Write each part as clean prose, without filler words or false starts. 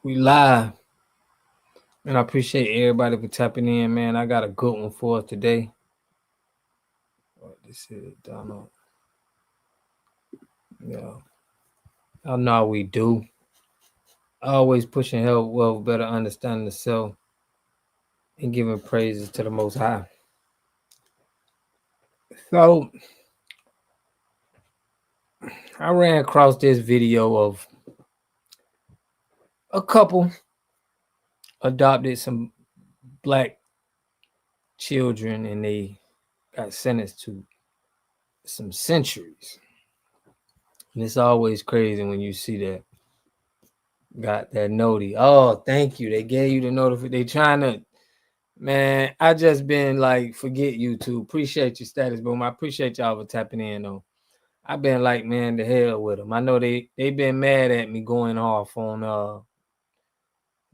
We live. And I appreciate everybody for tapping in, man. I got a good one for us today. Oh, this is Donald. Yeah. I know how we do. Always pushing health, wealth, better understanding the self, and giving praises to the Most High. So, I ran across this video of a couple adopted some black children and they got sentenced to some centuries. And it's always crazy when you see that. Got that noti. Oh, thank you. They gave you the notification. They trying to, man. I just been like, forget YouTube. Appreciate your status, boom. I appreciate y'all for tapping in though. I've been like, man, the hell with them. I know they been mad at me going off on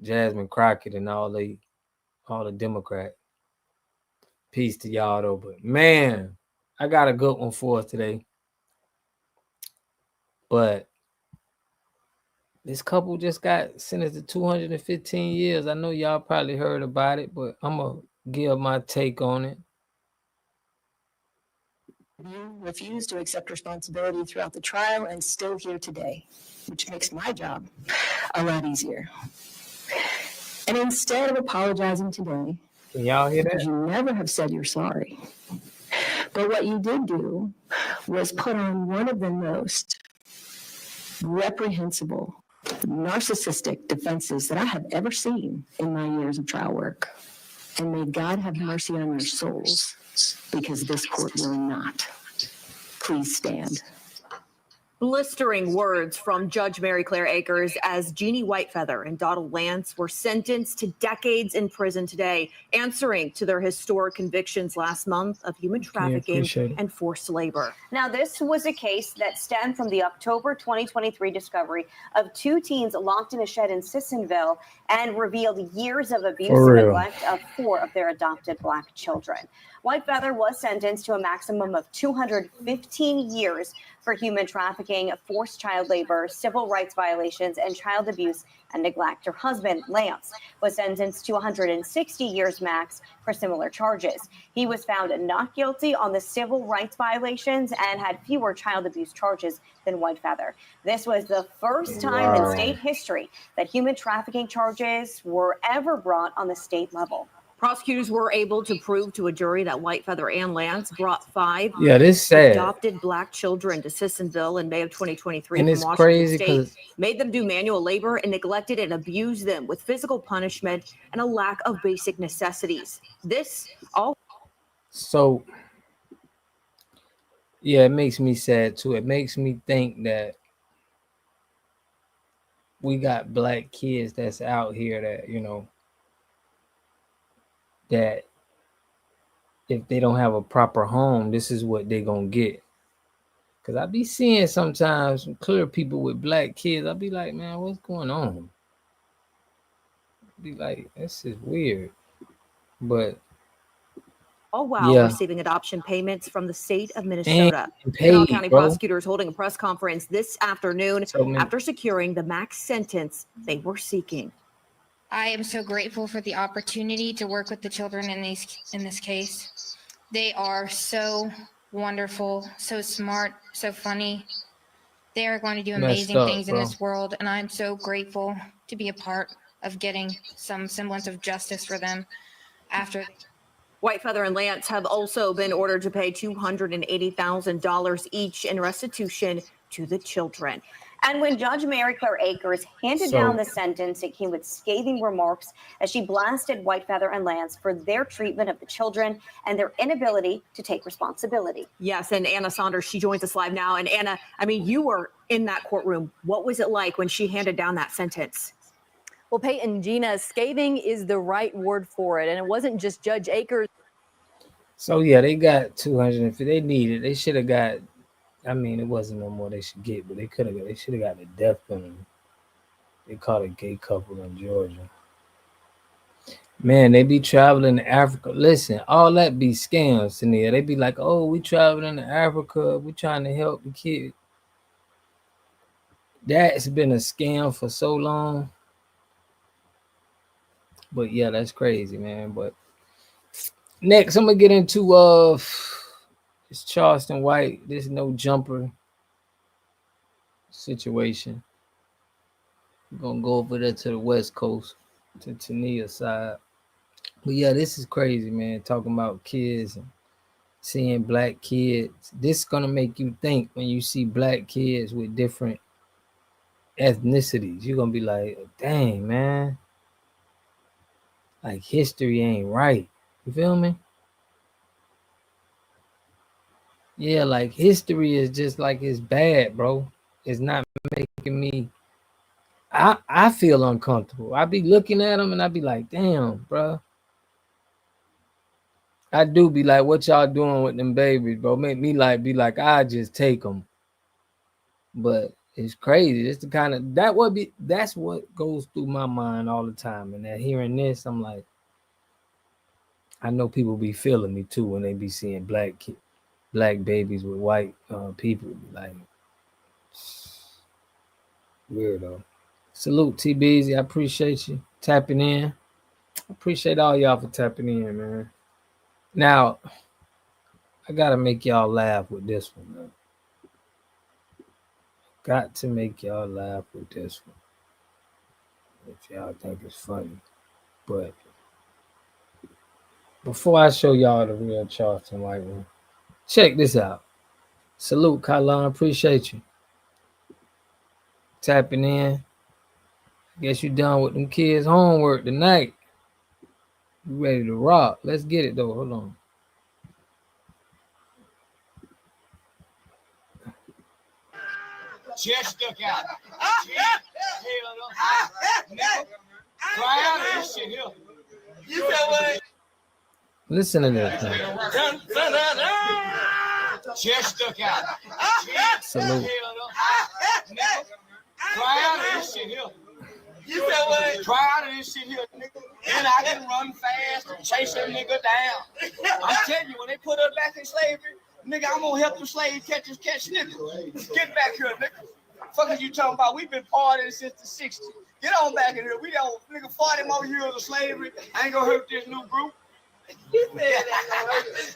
Jasmine Crockett and all the Democrat. Peace to y'all though, but man, I got a good one for us today. But this couple just got sentenced to 215 years. I know y'all probably heard about it, but I'm going to give my take on it. You refused to accept responsibility throughout the trial and still here today, which makes my job a lot easier. And instead of apologizing today, can y'all hear that? You never have said you're sorry. But what you did do was put on one of the most reprehensible, narcissistic defenses that I have ever seen in my years of trial work. And may God have mercy on your souls, because this court will not. Please stand. Blistering words from Judge Mary Claire Akers as Jeanne Whitefeather and Donald Lantz were sentenced to decades in prison today, answering to their historic convictions last month of human trafficking and forced labor. Now, this was a case that stemmed from the October 2023 discovery of two teens locked in a shed in Sissonville and revealed years of abuse and neglect of 4 of their adopted Black children. Whitefeather was sentenced to a maximum of 215 years for human trafficking, forced child labor, civil rights violations, and child abuse and neglect. Her husband, Lantz, was sentenced to 160 years max for similar charges. He was found not guilty on the civil rights violations and had fewer child abuse charges than Whitefeather. This was the first time in state history that human trafficking charges were ever brought on the state level. Prosecutors were able to prove to a jury that Whitefeather and Lantz brought 5 adopted Black children to Sissonville in May of 2023 and from Washington State, made them do manual labor, and neglected and abused them with physical punishment and a lack of basic necessities. This all. So, yeah, it makes me sad too. It makes me think that we got Black kids that's out here that, you know, that if they don't have a proper home, this is what they're going to get. Because I be seeing sometimes some clear people with Black kids. I be like, man, what's going on? Be like, this is weird. But all while receiving adoption payments from the state of Minnesota. Kanawha County prosecutors holding a press conference this afternoon after securing the max sentence they were seeking. I am so grateful for the opportunity to work with the children in this case. They are so wonderful, so smart, so funny. They are going to do amazing things in this world, and I'm so grateful to be a part of getting some semblance of justice for them after. Whitefeather and Lantz have also been ordered to pay $280,000 each in restitution to the children. And when Judge Mary Claire Akers handed down the sentence, it came with scathing remarks as she blasted Whitefeather and Lantz for their treatment of the children and their inability to take responsibility. Yes, and Anna Saunders, she joins us live now. And Anna, I mean, you were in that courtroom. What was it like when she handed down that sentence? Well, Peyton, Gina, scathing is the right word for it. And it wasn't just Judge Akers. So, yeah, they got 250. They needed. They should have got. I mean, it wasn't no more they should get, but they should have got the death penalty. They caught a gay couple in Georgia. Man, they be traveling to Africa. Listen, all that be scams in there. They be like, oh, we traveling to Africa. We trying to help the kid. That's been a scam for so long. But yeah, that's crazy, man. But next, I'm gonna get into this Charleston White, this no jumper situation. We're gonna go over there to the West Coast, to Tania's side. But yeah, this is crazy, man. Talking about kids and seeing black kids. This is gonna make you think when you see black kids with different ethnicities. You're gonna be like, dang, man. Like history ain't right. You feel me? Yeah, like history is just like it's bad, bro. It's not making me. I feel uncomfortable. I be looking at them and I be like, damn, bro. I do be like, what y'all doing with them babies, bro? Make me like be like, I just take them. But it's crazy. It's the kind of that's what goes through my mind all the time. And that hearing this, I'm like, I know people be feeling me too when they be seeing black babies with white people. Like, weirdo. Salute T Beezy. I appreciate you tapping in. I appreciate all y'all for tapping in, man. Now, I gotta make y'all laugh with this one, man. Got to make y'all laugh with this one. If y'all think it's funny. But before I show y'all the real Charleston White one, check this out. Salute, Kylan. Appreciate you. Tapping in. Guess you done with them kids' homework tonight. You ready to rock. Let's get it, though. Hold on. Chest stuck out. Try out this shit here. You said what? Listen to this, man. Chest stuck out. Salute. Try out this shit here. You said what? Try out this shit here, nigga. And I can run fast and chase that nigga down. I'm telling you, when they put us back in slavery, nigga, I'm gonna help the slave catchers catch niggas. Get back here, nigga. Fuck is you talking about? We've been partying since the 60s. Get on back in here. We don't, nigga, 40 more years of slavery. I ain't gonna hurt this new group.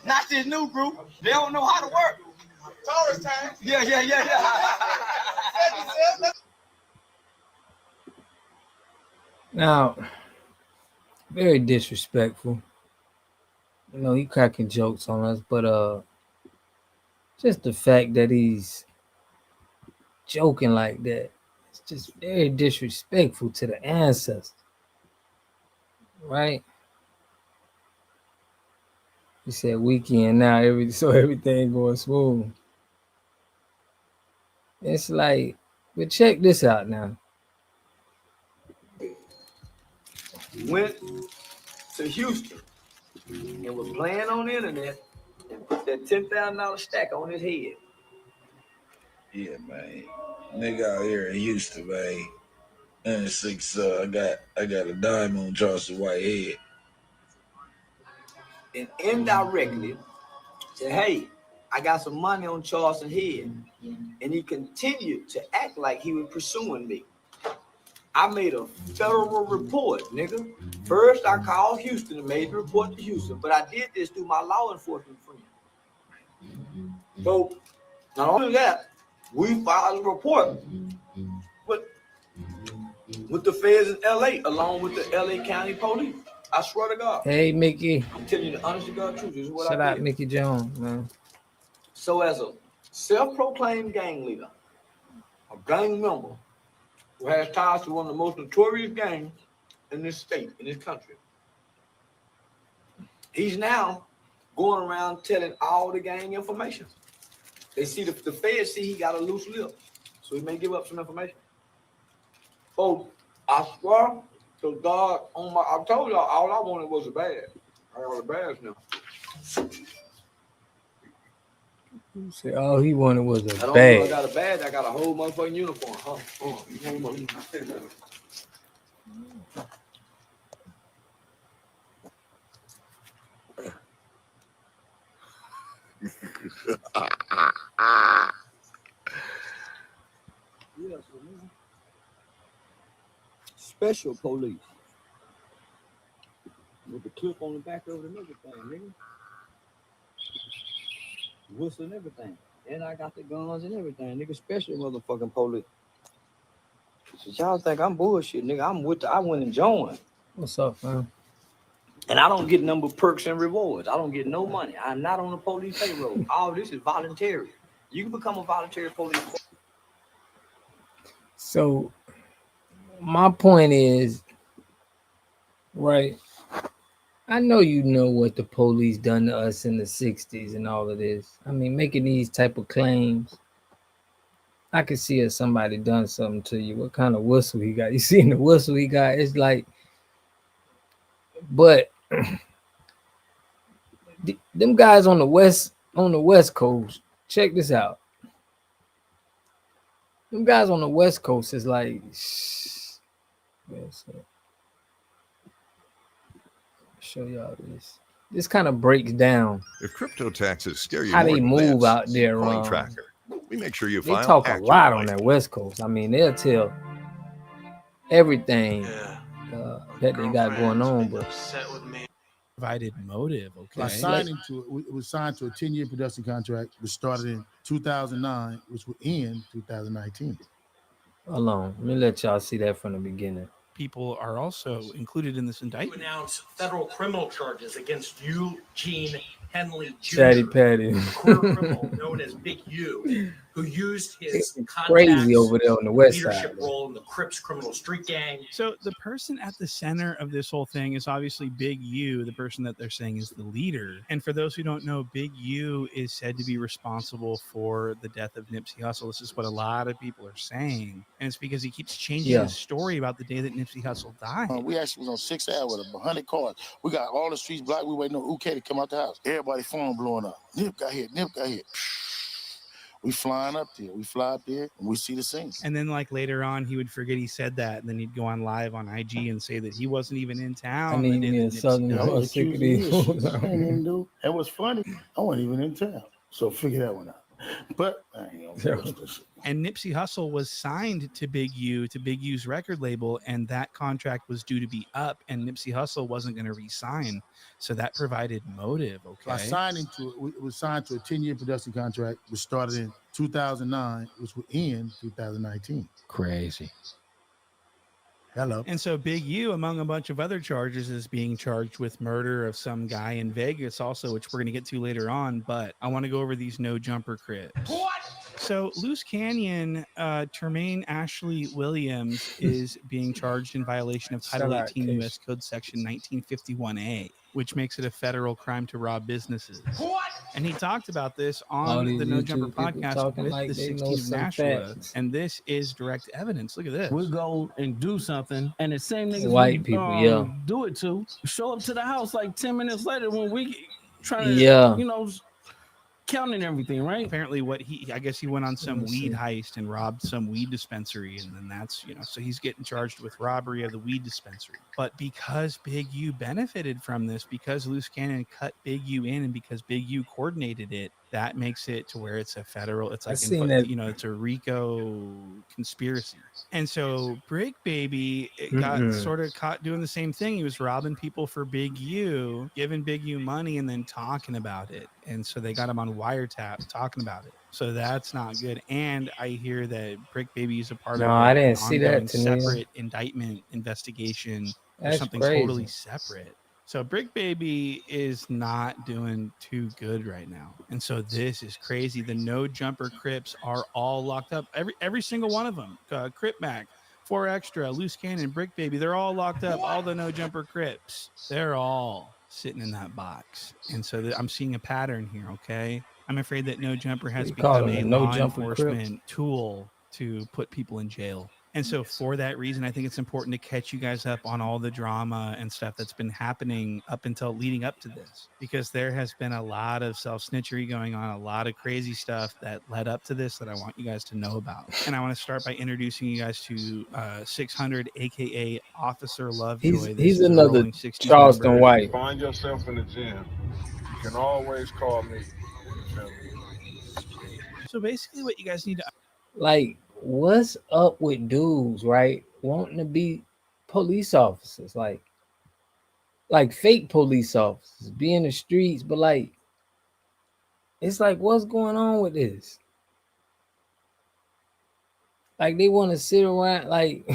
Not this new group. They don't know how to work. Taurus time. Yeah. Now, very disrespectful. You know, he cracking jokes on us, but just the fact that he's joking like that, it's just very disrespectful to the ancestors. Right? He said weekend now, so everything going smooth. It's like, but check this out now. Went to Houston and was playing on the internet and put that $10,000 stack on his head. Yeah, man. Nigga out here in Houston, man. And six, I got a dime on Charleston White head. And indirectly said, hey, I got some money on Charleston head. And he continued to act like he was pursuing me. I made a federal report, nigga. First, I called Houston and made the report to Houston, but I did this through my law enforcement friend. So, not only that, we filed a report with the feds in LA, along with the LA County Police. I swear to God. Hey, Mickey. I'm telling you the honest to God truth. This is what I did. Shout out Mickey Jones, man. So, as a self-proclaimed gang leader, a gang member who has ties to one of the most notorious gangs in this state, in this country, he's now going around telling all the gang information. They see the feds see he got a loose lip, so he may give up some information. So I swear to God, I told y'all all I wanted was a badge. I got a badge now. Say all he wanted was a I don't bag. know I got a badge. I got a whole motherfucking uniform. Special police. Crip on the back of it and everything, nigga. Whistle and everything. And I got the guns and everything, nigga, especially motherfucking police. So y'all think I'm bullshit, nigga. I went and joined. What's up, man? And I don't get number perks and rewards. I don't get no money. I'm not on the police payroll. All this is voluntary. You can become a voluntary police. So my point is, right, I know you know what the police done to us in the 60s and all of this. I mean, making these type of claims, I can see if somebody done something to you. What kind of whistle he got? You seen the whistle he got? It's like, but them guys on the west coast, check this out. Them guys on the west coast is like, show y'all this. This kind of breaks down if crypto taxes scare you how more they than move this, out there. Coin Tracker. We make sure you They file talk a accurately. lot on that west coast. I mean, they'll tell everything that they got going on, but provided motive. Okay, By signing to it was signed to a 10-year production contract, which started in 2009, which will end 2019. Alone. Let me let y'all see that from the beginning. People are also included in this indictment. Announce federal criminal charges against Eugene Henley Jr., Chatty Patty. a career criminal known as Big U, who used his Crazy over there on the west leadership side. role in the Crips criminal street gang. So the person at the center of this whole thing is obviously Big U, the person that they're saying is the leader. And for those who don't know, Big U is said to be responsible for the death of Nipsey Hussle. This is what a lot of people are saying. And it's because he keeps changing his story about the day that Nipsey Hussle died. We actually was on 6th Ave with 100 cars. We got all the streets blocked. We waiting on UK to come out the house. Everybody phone blowing up. Nip got hit. Nip got hit. We flying up there. We fly up there and we see the scene. And then like later on, he would forget he said that. And then he'd go on live on IG and say that he wasn't even in town. I need me a Southern sick of these. It was funny. I wasn't even in town. So figure that one out. But I ain't gonna and Nipsey Hussle was signed to Big U's record label, and that contract was due to be up, and Nipsey Hussle wasn't going to re-sign, so that provided motive. Okay, by signing to it was signed to a 10-year production contract, which started in 2009, which will end 2019. Crazy. Hello. And so Big U, among a bunch of other charges, is being charged with murder of some guy in Vegas also, which we're going to get to later on. But I want to go over these no jumper Crips. What? So Loose Canyon, Termaine Ashley Williams is being charged in violation of Title 18 U.S. Code Section 1951A, which makes it a federal crime to rob businesses. What? And he talked about this on the No Jumper podcast with the 16 of Nashua. And this is direct evidence. Look at this. We go and do something, and the same niggas white people, do it to show up to the house like 10 minutes later when we trying to, you know, counting everything, right? Apparently I guess he went on some weed heist and robbed some weed dispensary, and then that's, so he's getting charged with robbery of the weed dispensary. But because Big U benefited from this, because Loose Cannon cut Big U in, and because Big U coordinated it, that makes it to where it's a federal, it's like, it's a RICO conspiracy. And so Brick Baby got sort of caught doing the same thing. He was robbing people for Big U, giving Big U money, and then talking about it. And so they got him on wiretap talking about it. So that's not good. And I hear that Brick Baby is a part of I didn't see that separate indictment investigation or something totally separate. So Brick Baby is not doing too good right now. And so this is crazy. The No Jumper Crips are all locked up. Every single one of them. Crip Mac, 4 Extra, Loose Cannon, Brick Baby, they're all locked up. All the No Jumper Crips. They're all sitting in that box. And so I'm seeing a pattern here, okay? I'm afraid that No Jumper has become a law enforcement tool to put people in jail. And so for that reason, I think it's important to catch you guys up on all the drama and stuff that's been happening up until leading up to this, because there has been a lot of self-snitchery going on, a lot of crazy stuff that led up to this that I want you guys to know about. And I want to start by introducing you guys to 600, aka Officer Lovejoy. He's another Charleston White. Find yourself in the gym. You can always call me. So basically what you guys need to what's up with dudes, right, wanting to be police officers? Like, like fake police officers be in the streets, but like it's like what's going on with this? Like they want to sit around like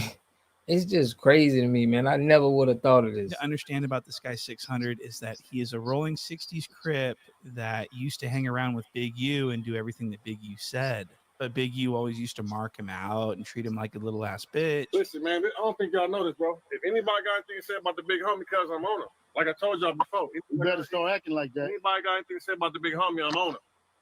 it's just crazy to me, man. I never would have thought of this. To understand about this guy 600 is that he is a rolling 60s Crip that used to hang around with Big U and do everything that Big U said. But Big U always used to mark him out and treat him like a little ass bitch. Listen, man, I don't think y'all know this, bro. If anybody got anything to say about the big homie, cuz I'm on him. Like I told y'all before. You better start acting like that. Anybody got anything to say about the big homie, I'm on him.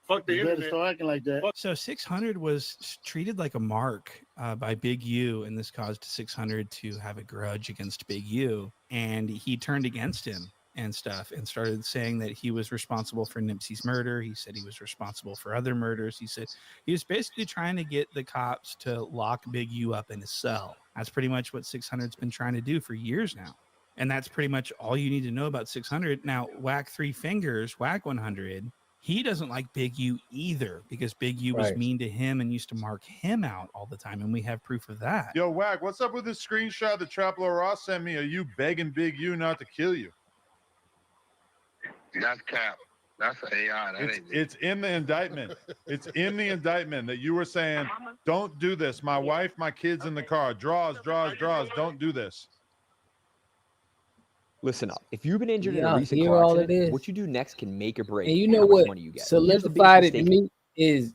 Fuck the internet. Better start acting like that. So 600 was treated like a mark by Big U, and this caused 600 to have a grudge against Big U, and he turned against him and stuff and started saying that he was responsible for Nipsey's murder. He said he was responsible for other murders. He said he was basically trying to get the cops to lock Big U up in his cell. That's pretty much what 600's been trying to do for years now. And that's pretty much all you need to know about 600. Now, Whack 3 Fingers, Whack 100, he doesn't like Big U either because Big U was mean to him and used to mark him out all the time. And we have proof of that. Yo, Whack, what's up with this screenshot that Traplo Ross sent me? Are you begging Big U not to kill you? That's cap. That's an AI. It's in the indictment. It's in the indictment that you were saying, don't do this. My wife, my kids in the car. Draws. Don't do this. Listen up. If you've been injured in a recent car accident, what you do next can make or break and you know what money you get. solidified it to me is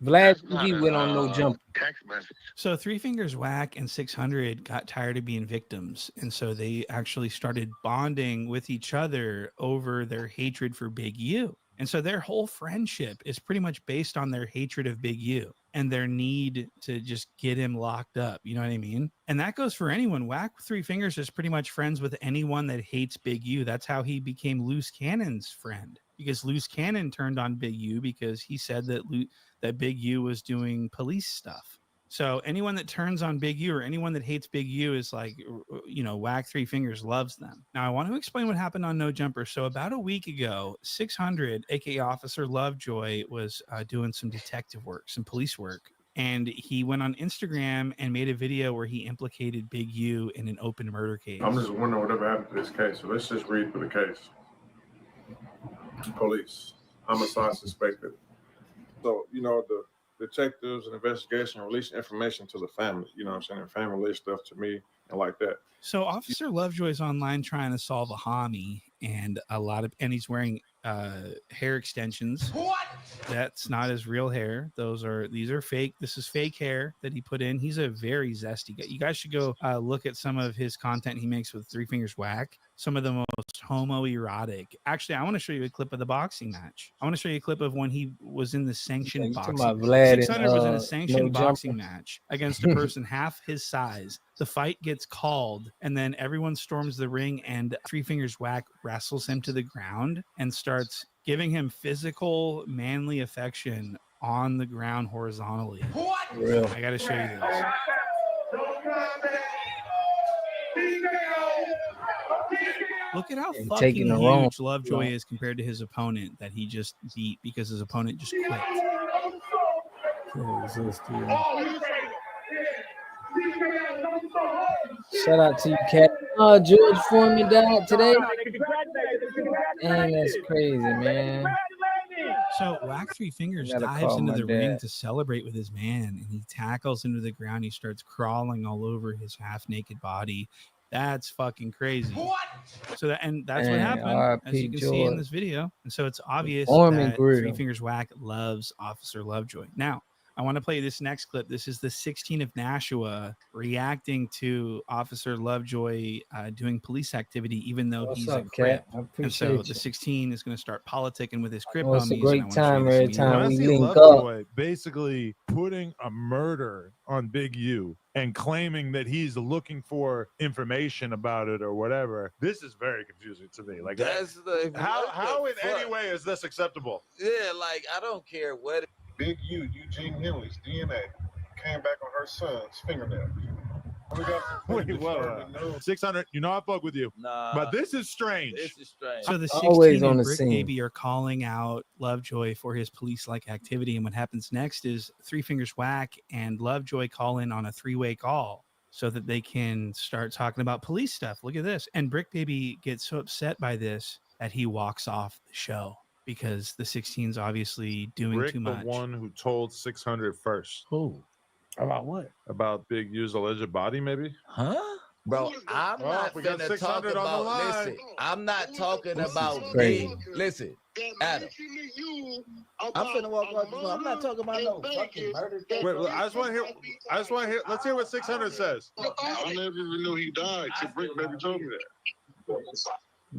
Vlad TV went on no jump. Text message. So 3 Fingers Whack and 600 got tired of being victims. And so they actually started bonding with each other over their hatred for Big U. And so their whole friendship is pretty much based on their hatred of Big U and their need to just get him locked up. You know what I mean? And that goes for anyone. Whack 3 Fingers is pretty much friends with anyone that hates Big U. That's how he became Loose Cannon's friend, because Loose Cannon turned on Big U because he said that Big U was doing police stuff. So anyone that turns on Big U or anyone that hates Big U is like, you know, Whack 3 Fingers loves them. Now, I want to explain what happened on No Jumper. So about a week ago, 600, aka Officer Lovejoy, was doing some detective work, some police work. And he went on Instagram and made a video where he implicated Big U in an open murder case. I'm just wondering whatever happened to this case. So let's just read through the case. Police, homicide suspected. So, you know, the detectives and investigation releasing information to the family. You know what I'm saying? And family release stuff to me and like that. So Officer Lovejoy's online trying to solve a homie, and and he's wearing hair extensions. What? That's not his real hair. These are fake. This is fake hair that he put in. He's a very zesty guy. You guys should go look at some of his content he makes with 3 Fingers Whack. Some of the most homoerotic. Actually, I want to show you a clip of the boxing match. I want to show you a clip of when he was in the sanctioned boxing. 600 was in a sanctioned boxing match against a person half his size. The fight gets called, and then everyone storms the ring, and 3 Fingers Whack wrestles him to the ground and starts giving him physical, manly affection on the ground horizontally. What? Real. I got to show you this. Look at how fucking huge Lovejoy is compared to his opponent that he just beat because his opponent just quit. Shout out to you, Cat. Oh, George Foreman died today. Dang, that's crazy, man. So Whack 3 Fingers dives into the ring to celebrate with his man, and he tackles him to the ground. He starts crawling all over his half-naked body. That's fucking crazy. What? So that's what happened, as you can see in this video. And so it's obvious that 3 Fingers Whack loves Officer Lovejoy. Now, I want to play this next clip. This is the 16 of Nashua reacting to Officer Lovejoy doing police activity, even though he's a Crip. And so the 16 is going to start politicking with his Crip homies. It's a great time every time we link up. Basically putting a murder on Big U and claiming that he's looking for information about it or whatever. This is very confusing to me. Like, how in any way is this acceptable? Yeah, like, I don't care what. Big U, Eugene Henley's DNA came back on her son's fingernails. Wait, whoa. 600, you know I fuck with you. Nah. But this is strange. So the 16 and Brick Baby are calling out Lovejoy for his police-like activity. And what happens next is 3 Fingers Whack and Lovejoy call in on a 3-way call. so that they can start talking about police stuff. Look at this. And Brick Baby gets so upset by this that he walks off the show because the 16's obviously doing Rick, too much. the one who told 600 first. Who? About what? About Big U's alleged body, maybe? Huh? Bro, I'm not we got finna talk 600 on the about, line. listen, I'm not talking about crazy. big, listen, Adam. I'm finna walk off the phone. I'm not talking about no fucking murder. Wait, I just want to hear, let's hear what 600 says. I never even knew he died till Brick Baby told me that.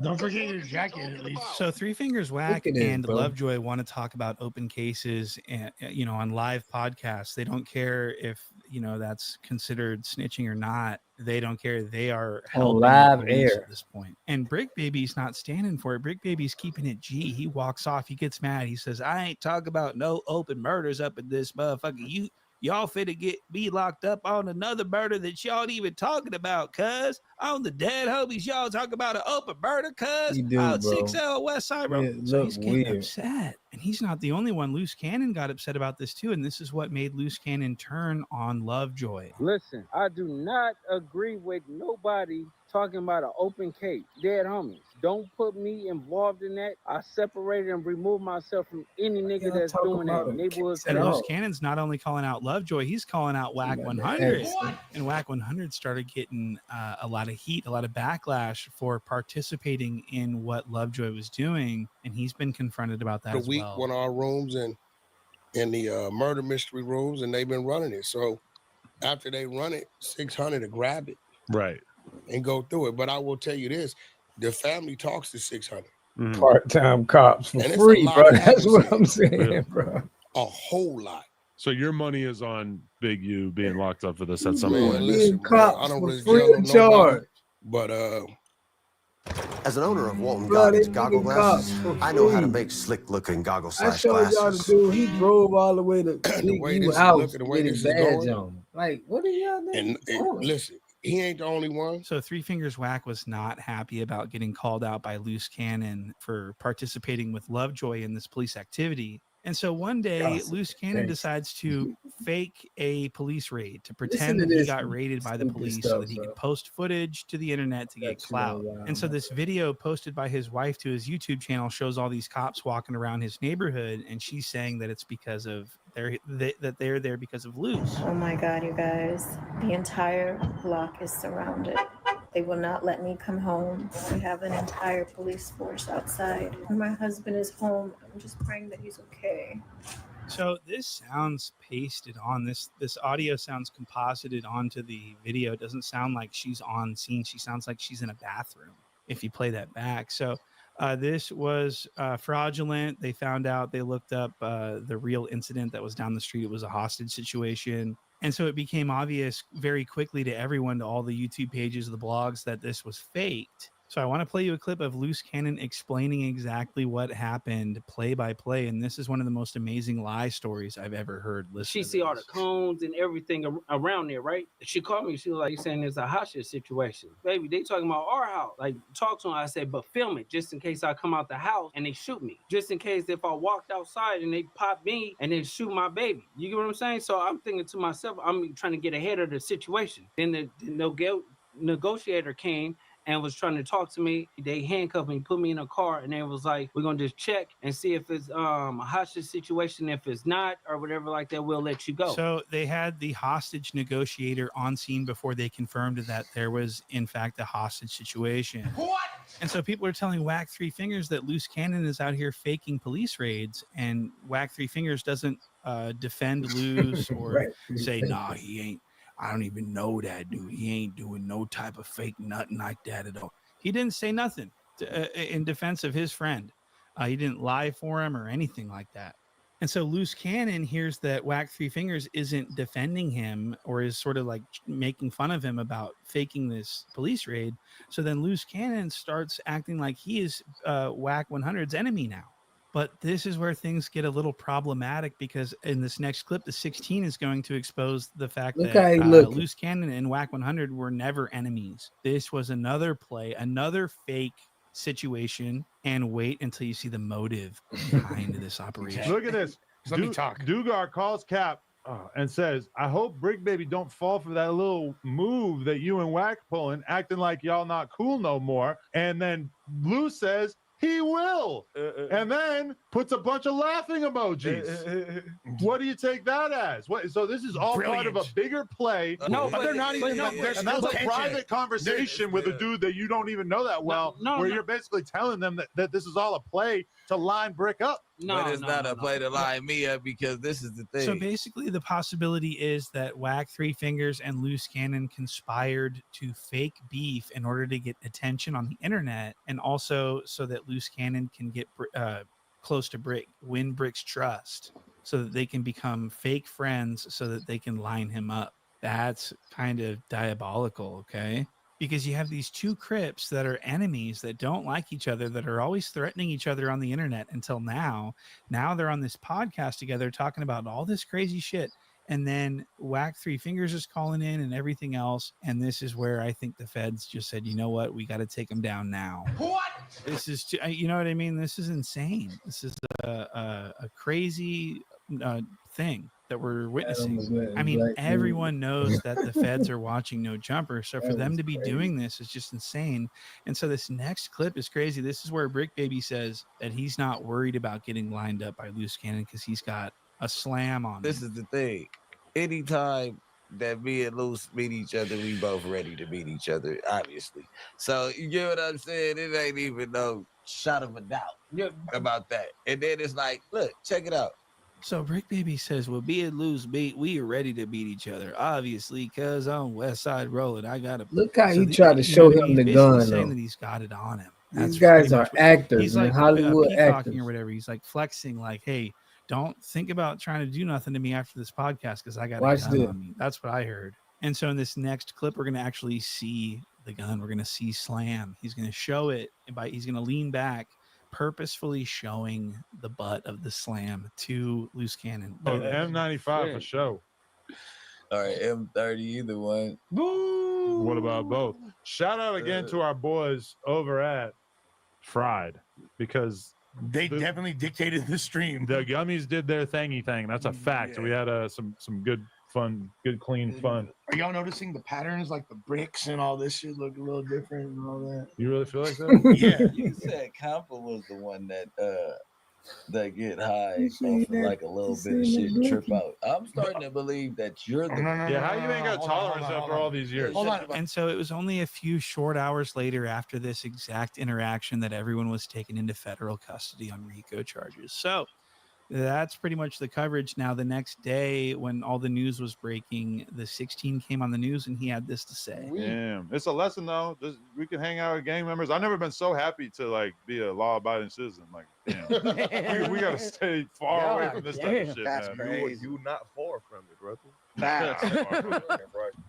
Don't forget your jacket at least. So Three Fingers Whack at this, and bro. Lovejoy want to talk about open cases and on live podcasts. They don't care if that's considered snitching or not. They don't care. They are helping live the police air at this point. And Brick Baby's not standing for it. Brick Baby's keeping it G. He walks off. He gets mad. He says, "I ain't talking about no open murders up in this motherfucker. Y'all finna get me locked up on another murder that y'all ain't even talking about, cuz. On the dead homies, y'all talking about an open murder, cuz. Out 6L West Side, bro." So he's getting upset. And he's not the only one. Loose Cannon got upset about this too. And this is what made Loose Cannon turn on Lovejoy. Listen, I do not agree with nobody talking about an open case. Dead homies. Don't put me involved in that. I separated and removed myself from any nigga that's doing that. Neighborhood. And Loose Cannon's not only calling out Lovejoy, he's calling out Whack 100. And Whack 100 started getting a lot of heat, a lot of backlash for participating in what Lovejoy was doing. And he's been confronted about that as well. One of our rooms and in the murder mystery rooms, and they've been running it. So after they run it, 600 to grab it. Right. And go through it. But I will tell you this, the family talks to 600. Part-time cops for And it's free, a lot bro. of That's what I'm advocacy. saying, Yeah. bro. A whole lot. So your money is on Big U being locked up for this at some Man, point. listen, bro, I don't really jail on nobody, but as an owner of Walton Bro, Goggins they goggle nigga glasses, cops for I know how to free. make slick-looking goggle I slash showed y'all the glasses. dude. He drove all the way to the way you this is out looking, the way with this his is badge going. on. Like, what are y'all doing? And listen, he ain't the only one. So Three Fingers Whack was not happy about getting called out by Loose Cannon for participating with Lovejoy in this police activity. And so one day, Loose Cannon decides to fake a police raid to pretend to that he this got raided by the stupid police stuff, so that he bro. could post footage to the internet to get clout. And so this video posted by his wife to his YouTube channel shows all these cops walking around his neighborhood, and she's saying that it's because of that they're there because of Loose. Oh my God, you guys. The entire block is surrounded. They will not let me come home. We have an entire police force outside. My husband is home. I'm just praying that he's okay. So this sounds pasted on. This audio sounds composited onto the video. It doesn't sound like she's on scene. She sounds like she's in a bathroom if you play that back. So this was fraudulent. They found out, they looked up the real incident that was down the street. It was a hostage situation. And so it became obvious very quickly to everyone, to all the YouTube pages, the blogs, that this was faked. So I want to play you a clip of Loose Cannon explaining exactly what happened play by play. And this is one of the most amazing lie stories I've ever heard. She see all the cones and everything around there, right? She called me. She was like, saying there's a hostage situation. Baby, they talking about our house. Like, talk to them. I said, but film it just in case I come out the house and they shoot me. Just in case if I walked outside and they pop me and they shoot my baby. You get what I'm saying? So I'm thinking to myself, I'm trying to get ahead of the situation. Then the negotiator came and was trying to talk to me. They handcuffed me, put me in a car, and they was like, we're gonna just check and see if it's a hostage situation. If it's not or whatever like that, we'll let you go. So they had the hostage negotiator on scene before they confirmed that there was in fact a hostage situation. What? And so people are telling Whack Three Fingers that Loose Cannon is out here faking police raids, and Whack Three Fingers doesn't defend Loose or say, nah, he ain't. I don't even know that dude. He ain't doing no type of fake nothing like that at all. He didn't say nothing in defense of his friend. He didn't lie for him or anything like that. And so Loose Cannon hears that Whack Three Fingers isn't defending him or is sort of like making fun of him about faking this police raid. So then Loose Cannon starts acting like he is Whack 100's enemy now. But this is where things get a little problematic, because in this next clip, the 16 is going to expose the fact that Loose Cannon and Whack 100 were never enemies. This was another play, another fake situation, and wait until you see the motive behind this operation. Look at this. Let me talk. Dugar calls Cap and says, I hope Brick Baby don't fall for that little move that you and Wack pulling, acting like y'all not cool no more. And then Lou says, he will. And then puts a bunch of laughing emojis. What do you take that as? What? So this is all part of a bigger play. No, but they're not even. And that's a private conversation with a dude that you don't even know that well, where you're basically telling them that this is all a play to line Brick up. But it's not a play to line me up, because this is the thing. So basically, the possibility is that Wack, Three Fingers, and Loose Cannon conspired to fake beef in order to get attention on the internet, and also so that Loose Cannon can get close to Brick, win Brick's trust, so that they can become fake friends, so that they can line him up. That's kind of diabolical, okay? Because you have these two Crips that are enemies that don't like each other, that are always threatening each other on the internet until now. Now they're on this podcast together talking about all this crazy shit. And then Wack Three Fingers is calling in and everything else. And this is where I think the feds just said, you know what? We got to take them down now. What? This is, you know what I mean? This is insane. This is a crazy thing that we're witnessing. I mean, everyone knows that the feds are watching No Jumper. So for them to be doing this is just insane. And so this next clip is crazy. This is where Brick Baby says that he's not worried about getting lined up by Loose Cannon because he's got a slam on. This is the thing. Anytime that me and Loose meet each other, we both ready to meet each other, obviously. So you get what I'm saying? It ain't even no shot of a doubt about that. And then it's like, look, check it out. So Brick Baby says, well, be it Loose beat, we are ready to beat each other. Obviously, because on West Side Rolling, I got to look how he tried to show him the gun. Saying that he's got it on him. These guys are actors. He's like Hollywood actors or whatever. He's like flexing, like, hey, don't think about trying to do nothing to me after this podcast because I got a gun on me. That's what I heard. And so in this next clip, we're going to actually see the gun. We're going to see Slam. He's going to show it. He's going to lean back, purposefully showing the butt of the Slam to Loose Cannon. Oh, the M95 for show. All right, M30, either one. Boo! What about both? Shout out again to our boys over at Fried, because they definitely dictated the stream. The gummies did their thingy thing. That's a fact. We had some good fun, good clean fun. Are y'all noticing the patterns, like the bricks and all this shit look a little different and all that? You really feel like that? Yeah. You said Compa was the one that get high off of like a little bit of shit and trip out. I'm starting to believe that you're the how you ain't got tolerance after all these years? And so it was only a few short hours later after this exact interaction that everyone was taken into federal custody on RICO charges. So that's pretty much the coverage. Now, the next day when all the news was breaking, the 16 came on the news and he had this to say. Damn. It's a lesson though. We can hang out with gang members. I've never been so happy to like be a law-abiding citizen. Like, damn. we gotta stay far away from this type of shit. That's man. crazy. You not far from it, brother.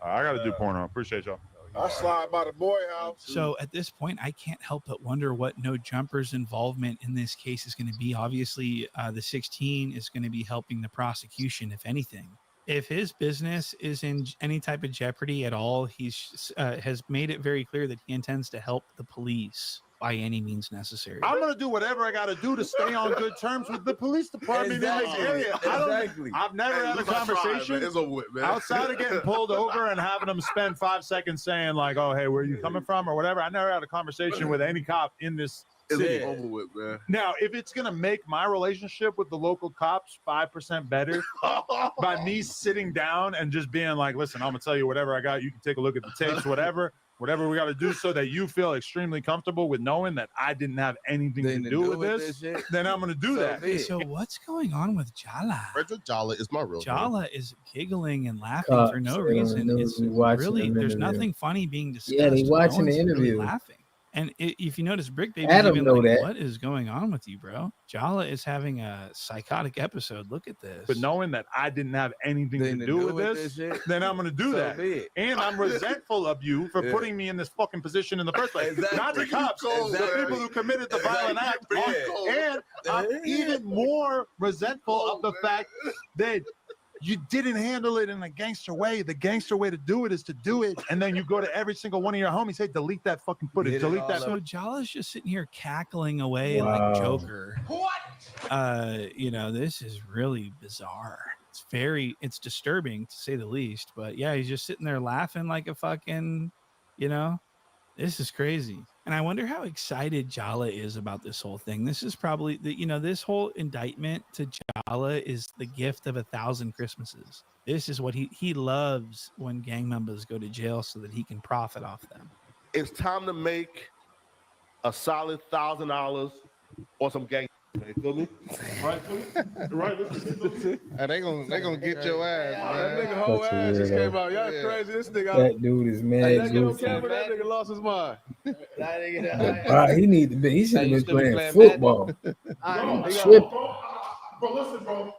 I gotta do porno. Appreciate y'all. I slide by the boy house. So at this point, I can't help but wonder what No Jumper's involvement in this case is going to be. Obviously, the 16 is going to be helping the prosecution, if anything. If his business is in any type of jeopardy at all, he's has made it very clear that he intends to help the police by any means necessary. I'm gonna do whatever I gotta do to stay on good terms with the police department in this area. I've never had a conversation outside of getting pulled over and having them spend 5 seconds saying like, "Oh, hey, where are you coming from?" or whatever. I never had a conversation with any cop in this city. It's over with, man. Now, if it's gonna make my relationship with the local cops 5% better by me sitting down and just being like, "Listen, I'm gonna tell you whatever I got. You can take a look at the tapes, whatever we got to do, so that you feel extremely comfortable with knowing that I didn't have anything to do with this, then I'm gonna do that." So what's going on with Jala? Jala is my real name. Jala is giggling and laughing for no reason. It's really, there's nothing funny being discussed. Yeah, they watching the interview. Really laughing. And if you notice, Brick Baby, Adam even know like, that. what is going on with you, bro? Jala is having a psychotic episode. Look at this. But knowing that I didn't have anything to do with this, then I'm going to do that. And I'm resentful of you for putting me in this fucking position in the first place. Not the cops, the people who committed the violent act. And I'm even more resentful of the fact that you didn't handle it in a gangster way. The gangster way to do it is to do it, and then you go to every single one of your homies, say, delete that fucking footage, delete that. So Jala's just sitting here cackling away like Joker. What? You know, this is really bizarre. It's disturbing to say the least. But yeah, he's just sitting there laughing like a fucking, this is crazy. And I wonder how excited Jala is about this whole thing. This is probably this whole indictment to Jala is the gift of 1,000 Christmases. This is what he loves when gang members go to jail so that he can profit off them. It's time to make a solid $1,000 on some gang. You feel me? Right? Right? They gonna get your ass. That nigga whole ass just came out. Y'all crazy. This nigga. That dude is mad. Hey, that nigga lost his mind. He need to be. He should have been playing football. Bro, listen, bro.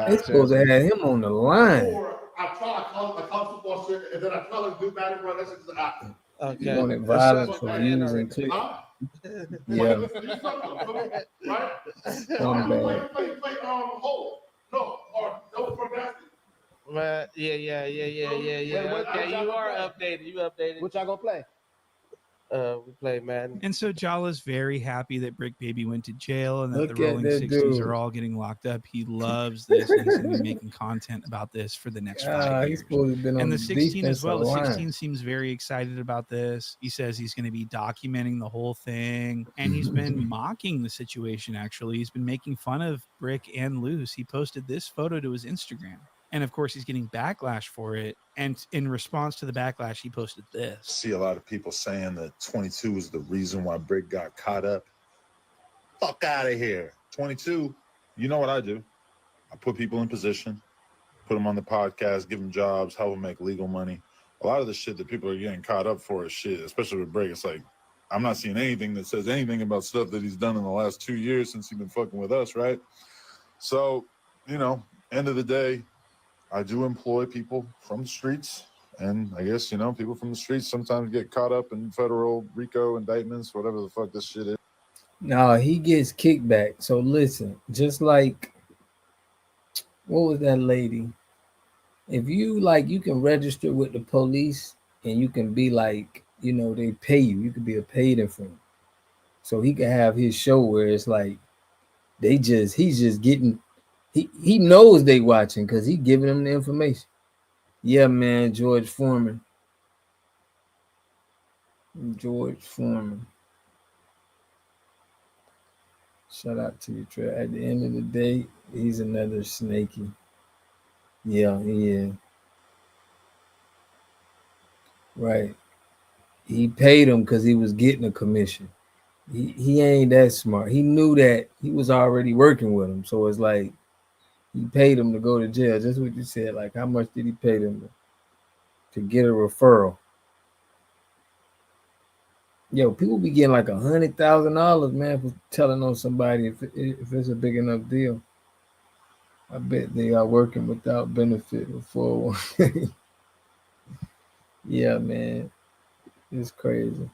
They supposed to have him on the line. I try to call football shit, and then I tell him do batting, bro. That's just an acting. Okay. You wanted violence for using clip. Yeah. Right? Play hole. No, or no for basket. Right. Yeah. Okay, you are updated. You updated. What y'all gonna play? We play Madden. And so Jala's very happy that Brick Baby went to jail and that Look the at Rolling that 60s dude. are all getting locked up. He loves this, and he's going to be making content about this for the next 5 years. He's supposed to have been on And the the 16 as well. The defensive 16 seems very excited about this. He says he's going to be documenting the whole thing, and he's been mocking the situation, actually. He's been making fun of Brick and Luce. He posted this photo to his Instagram. And of course, he's getting backlash for it. And in response to the backlash, he posted this. See a lot of people saying that 22 is the reason why Brick got caught up. Fuck out of here. 22, you know what I do? I put people in position, put them on the podcast, give them jobs, help them make legal money. A lot of the shit that people are getting caught up for is shit, especially with Brick. It's like, I'm not seeing anything that says anything about stuff that he's done in the last 2 years since he's been fucking with us, right? So, end of the day, I do employ people from the streets, and I guess, people from the streets sometimes get caught up in federal RICO indictments, whatever the fuck this shit is. No, he gets kickback. So listen, just like, what was that lady? If you you can register with the police and you can be like, they pay you. You could be a paid informant. So he could have his show where it's like, he's just getting, he knows they watching because he giving them the information. Yeah, man, George Foreman. Shout out to you, Trey. At the end of the day, he's another snaky. Yeah, he is. Right. He paid him because he was getting a commission. He ain't that smart. He knew that he was already working with him. So it's like, he paid him to go to jail. Just what you said. Like, how much did he pay them to get a referral? Yo, people be getting like $100,000, man, for telling on somebody if it's a big enough deal. I bet they are working without benefit or 401k. Yeah, man. It's crazy.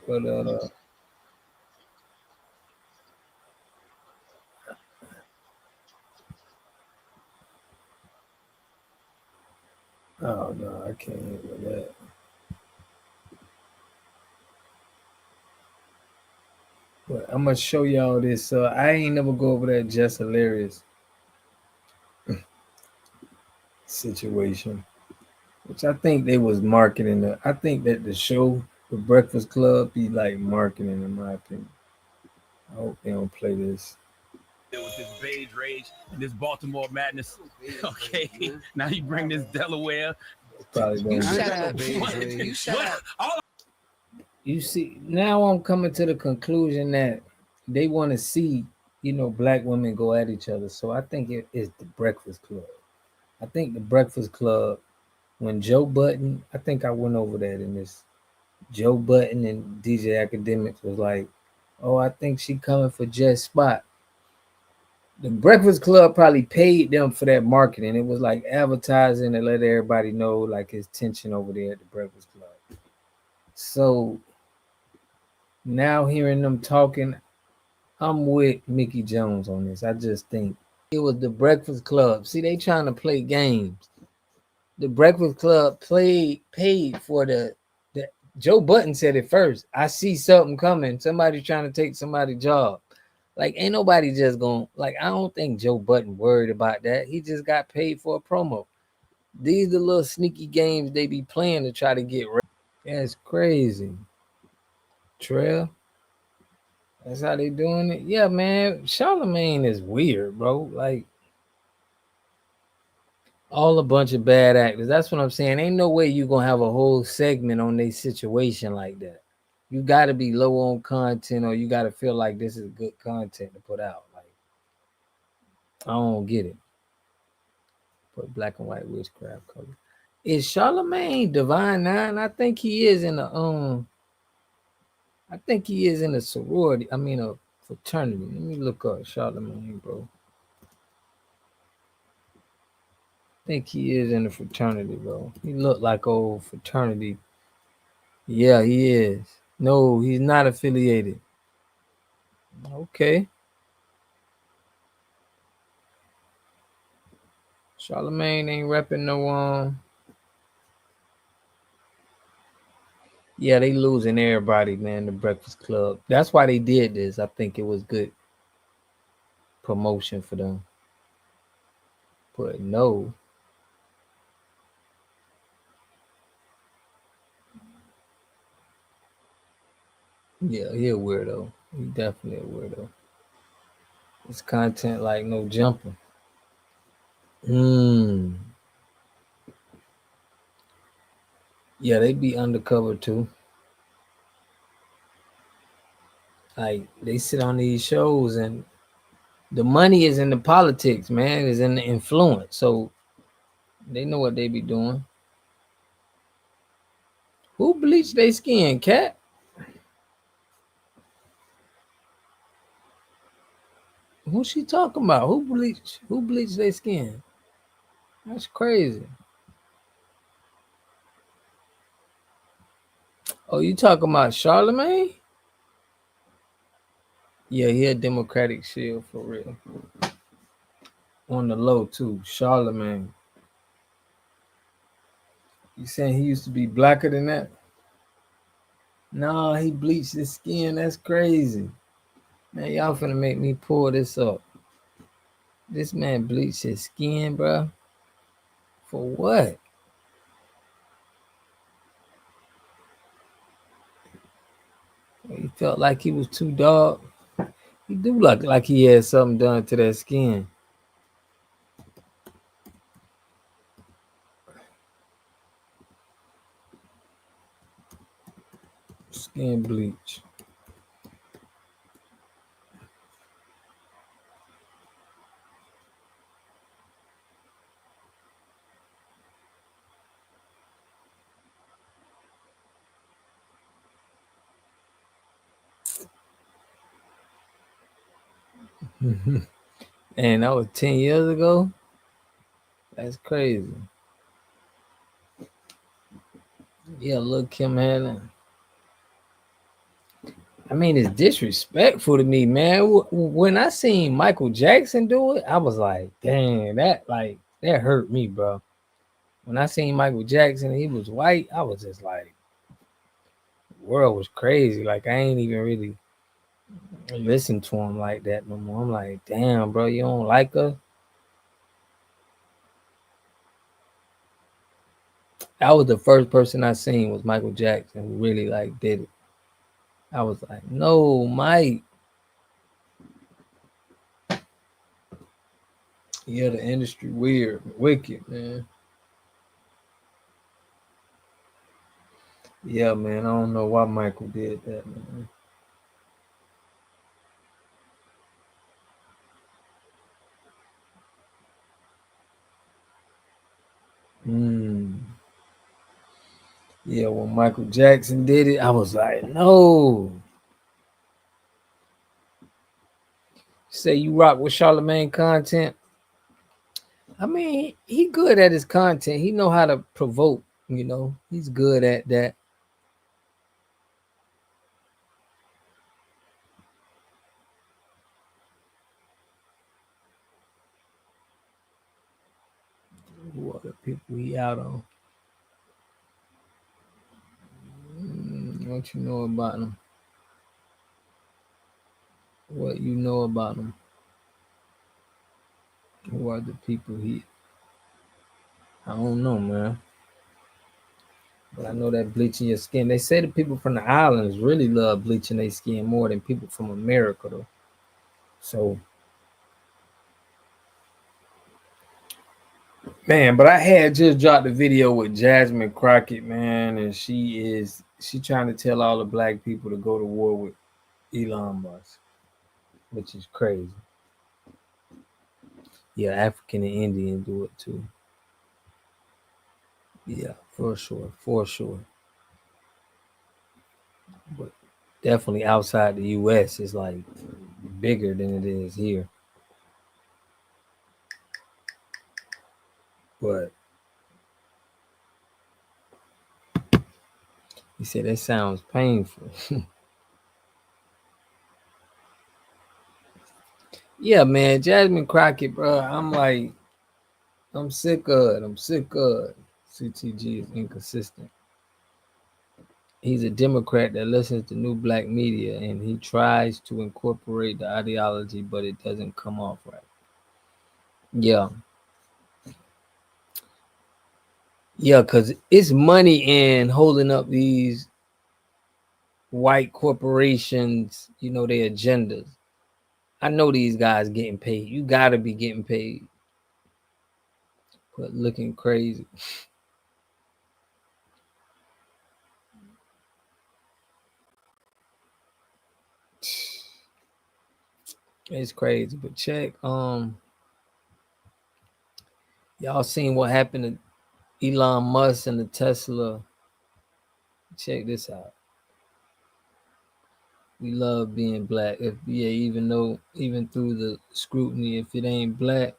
But oh no, I can't handle that. But I'm gonna show y'all this. I ain't never go over that just hilarious situation, which I think they was marketing. I think that the show, The Breakfast Club, be like marketing, in my opinion. I hope they don't play this. With this beige rage and this Baltimore madness. Okay, now you bring this Delaware. Probably You don't. shut up, beige. You shut up. You see, now I'm coming to the conclusion that they want to see, black women go at each other. So I think it is The Breakfast Club. I think The Breakfast Club, when Joe Budden, I think I went over that in this. Joe Budden and DJ Academics was like, oh, I think she coming for Jess Spot. The Breakfast Club probably paid them for that marketing. It was like advertising to let everybody know like it's tension over there at the Breakfast Club. So now hearing them talking, I'm with Mickey Jones on this. I just think it was the Breakfast Club. See, they trying to play games. The Breakfast Club paid for the Joe Budden said it first. I see something coming. Somebody trying to take somebody's job. Like, ain't nobody just gonna, like, I don't think Joe Budden worried about that. He just got paid for a promo. These the little sneaky games they be playing to try to get ready. That's crazy. Trail. That's how they doing it. Yeah, man. Charlemagne is weird, bro. Like, all a bunch of bad actors. That's what I'm saying. Ain't no way you gonna have a whole segment on their situation like that. You gotta be low on content, or you gotta feel like this is good content to put out. Like, I don't get it. Put black and white witchcraft color. Is Charlemagne Divine Nine? I think he is in the I think he is in a sorority. I mean a fraternity. Let me look up Charlemagne, bro. I think he is in a fraternity, bro. He looked like old fraternity. Yeah, he is. No, he's not affiliated. Okay. Charlemagne ain't repping no Yeah, they losing everybody, man, the Breakfast Club. That's why they did this. I think it was good promotion for them. But no. Yeah, he a weirdo. He definitely a weirdo. It's content like no jumper. Yeah, they be undercover too. Like, they sit on these shows and the money is in the politics, man. Is in the influence. So they know what they be doing. Who bleached their skin, Cat? Who she talking about? Who bleached their skin? That's crazy. Oh, you talking about Charlemagne? Yeah, he a Democratic shield for real. On the low too, Charlemagne. You saying he used to be blacker than that? Nah, he bleached his skin. That's crazy. Man, y'all finna make me pull this up. This man bleached his skin, bro. For what? He felt like he was too dark. He do look like he had something done to that skin. Skin bleach. And that was 10 years ago? That's crazy. Yeah, look, Kim Hanna. I mean, it's disrespectful to me, man. When I seen Michael Jackson do it, I was like, dang, that hurt me, bro. When I seen Michael Jackson, he was white, I was just like, the world was crazy. Like, I ain't even really listen to him like that no more. I'm like, damn, bro, you don't like us? That was the first person I seen was Michael Jackson who really like did it. I was like, no, Mike. Yeah, the industry weird, wicked, man. Yeah, man, I don't know why Michael did that, man. Yeah, when Michael Jackson did it, I was like, no. Say you rock with Charlemagne content. I mean, he good at his content. He know how to provoke, you know. He's good at that. Who other people he out on? What you know about him? What you know about them? Who are the people here? I don't know, man. But I know that bleaching your skin. They say the people from the islands really love bleaching their skin more than people from America, though. So, man, but I had just dropped a video with Jasmine Crockett, man, and she trying to tell all the black people to go to war with Elon Musk, which is crazy. Yeah, African and Indian do it too. Yeah, for sure, for sure. But definitely outside the U.S. is like bigger than it is here. But he said that sounds painful. Yeah, man, Jasmine Crockett, bro. I'm sick of it. I'm sick of it. CTG is inconsistent. He's a Democrat that listens to new black media and he tries to incorporate the ideology, but it doesn't come off right. Yeah. Yeah, because it's money in holding up these white corporations, you know, their agendas. I know these guys getting paid. You got to be getting paid. But looking crazy. It's crazy. But check, y'all seen what happened to Elon Musk and the Tesla. Check this out. We love being black. Even through the scrutiny, if it ain't black,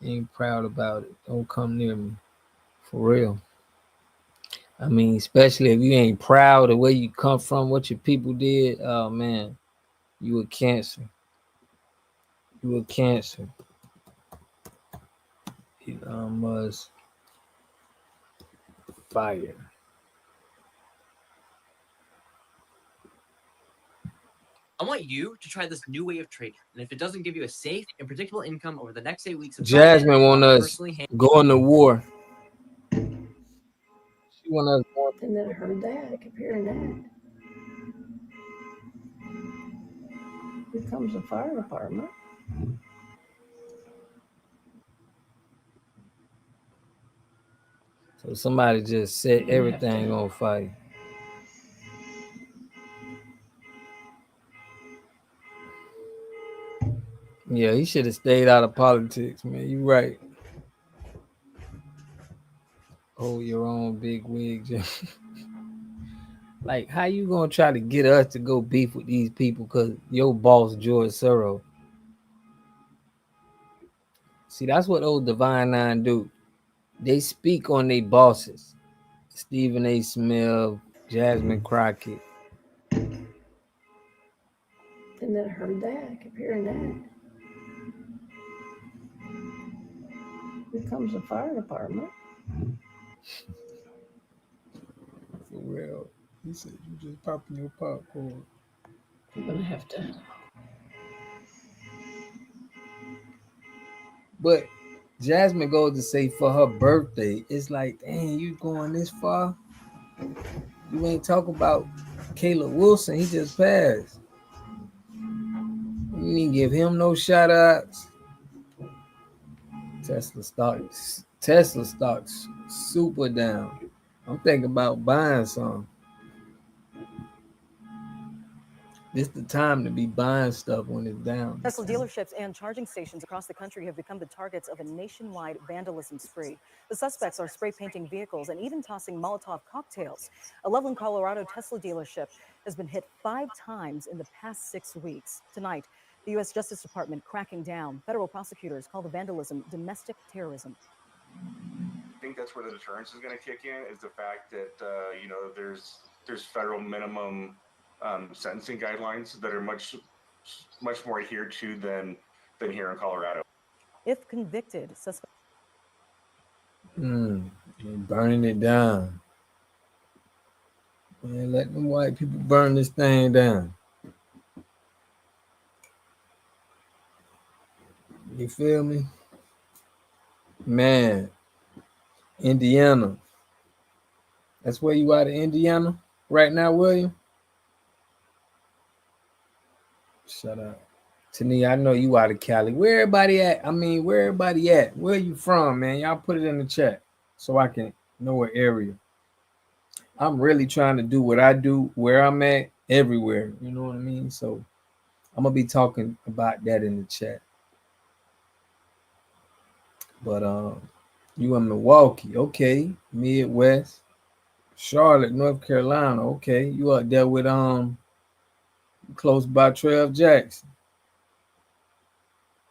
ain't proud about it. Don't come near me. For real. I mean, especially if you ain't proud of where you come from, what your people did. Oh man, you a cancer. You a cancer. Elon Musk fire. I want you to try this new way of trading, and if it doesn't give you a safe and predictable income over the next 8 weeks of Jasmine want us going to war. She want us going. And then her dad, comparing that. Here comes the fire department. So somebody just set everything on fire. Yeah, he should have stayed out of politics, man. You right. Hold your own big wig. Like, how you gonna try to get us to go beef with these people because your boss George Soros? See, that's what old Divine Nine do. They speak on their bosses. Stephen A. Smith, Jasmine Crockett. And then her dad, comparing that. Here comes the fire department. For real. He said you just popping your popcorn. You're gonna have to. But Jasmine goes to say for her birthday, it's like, dang, you going this far? You ain't talk about Caleb Wilson. He just passed. You didn't give him no shout outs. Tesla stocks super down. I'm thinking about buying some. This the time to be buying stuff when it's down. Tesla dealerships and charging stations across the country have become the targets of a nationwide vandalism spree. The suspects are spray painting vehicles and even tossing Molotov cocktails. A Loveland, Colorado Tesla dealership has been hit 5 times in the past 6 weeks. Tonight, the U.S. Justice Department cracking down. Federal prosecutors call the vandalism domestic terrorism. I think that's where the deterrence is going to kick in, is the fact that there's federal minimum sentencing guidelines that are much more adhered to than here in Colorado. If convicted, suspect. Burning it down. Man, let them white people burn this thing down. You feel me? Man, Indiana. That's where you out of Indiana right now, William? Shut up. Tania, I know you out of Cali. Where everybody at? I mean, where everybody at? Where you from, man? Y'all put it in the chat so I can know what area. I'm really trying to do what I do where I'm at everywhere. You know what I mean? So I'm gonna be talking about that in the chat. But you in Milwaukee, okay. Midwest. Charlotte, North Carolina, okay. You out there with close by Trev Jackson.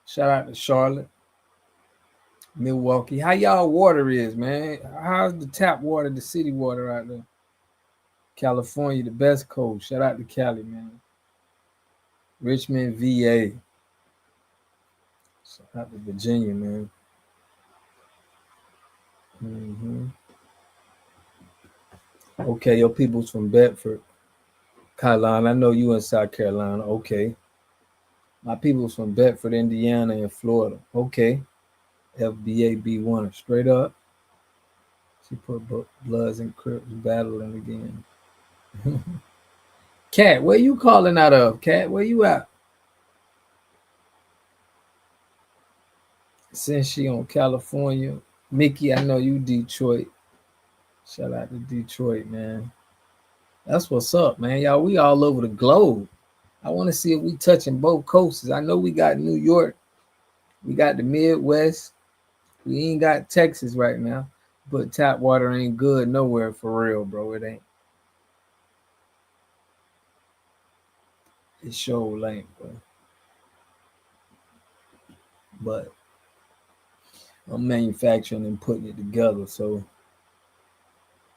Shout out to Charlotte. Milwaukee. How y'all water is, man? How's the tap water, the city water out there? California, the best coast. Shout out to Cali, man. Richmond, VA. Shout out to Virginia, man. Okay, your people's from Bedford, Carolina. I know you in South Carolina. Okay. My people's from Bedford, Indiana, and Florida. Okay. FBA B1. Straight up. She put Bloods and Crips battling again. Cat, where you calling out of? Cat, where you at? Since she on California. Mickey, I know you Detroit. Shout out to Detroit, man. That's what's up, man. Y'all, we all over the globe. I want to see if we touching both coasts. I know we got New York. We got the Midwest. We ain't got Texas right now. But tap water ain't good nowhere for real, bro. It ain't. It sure ain't, bro. But I'm manufacturing and putting it together, so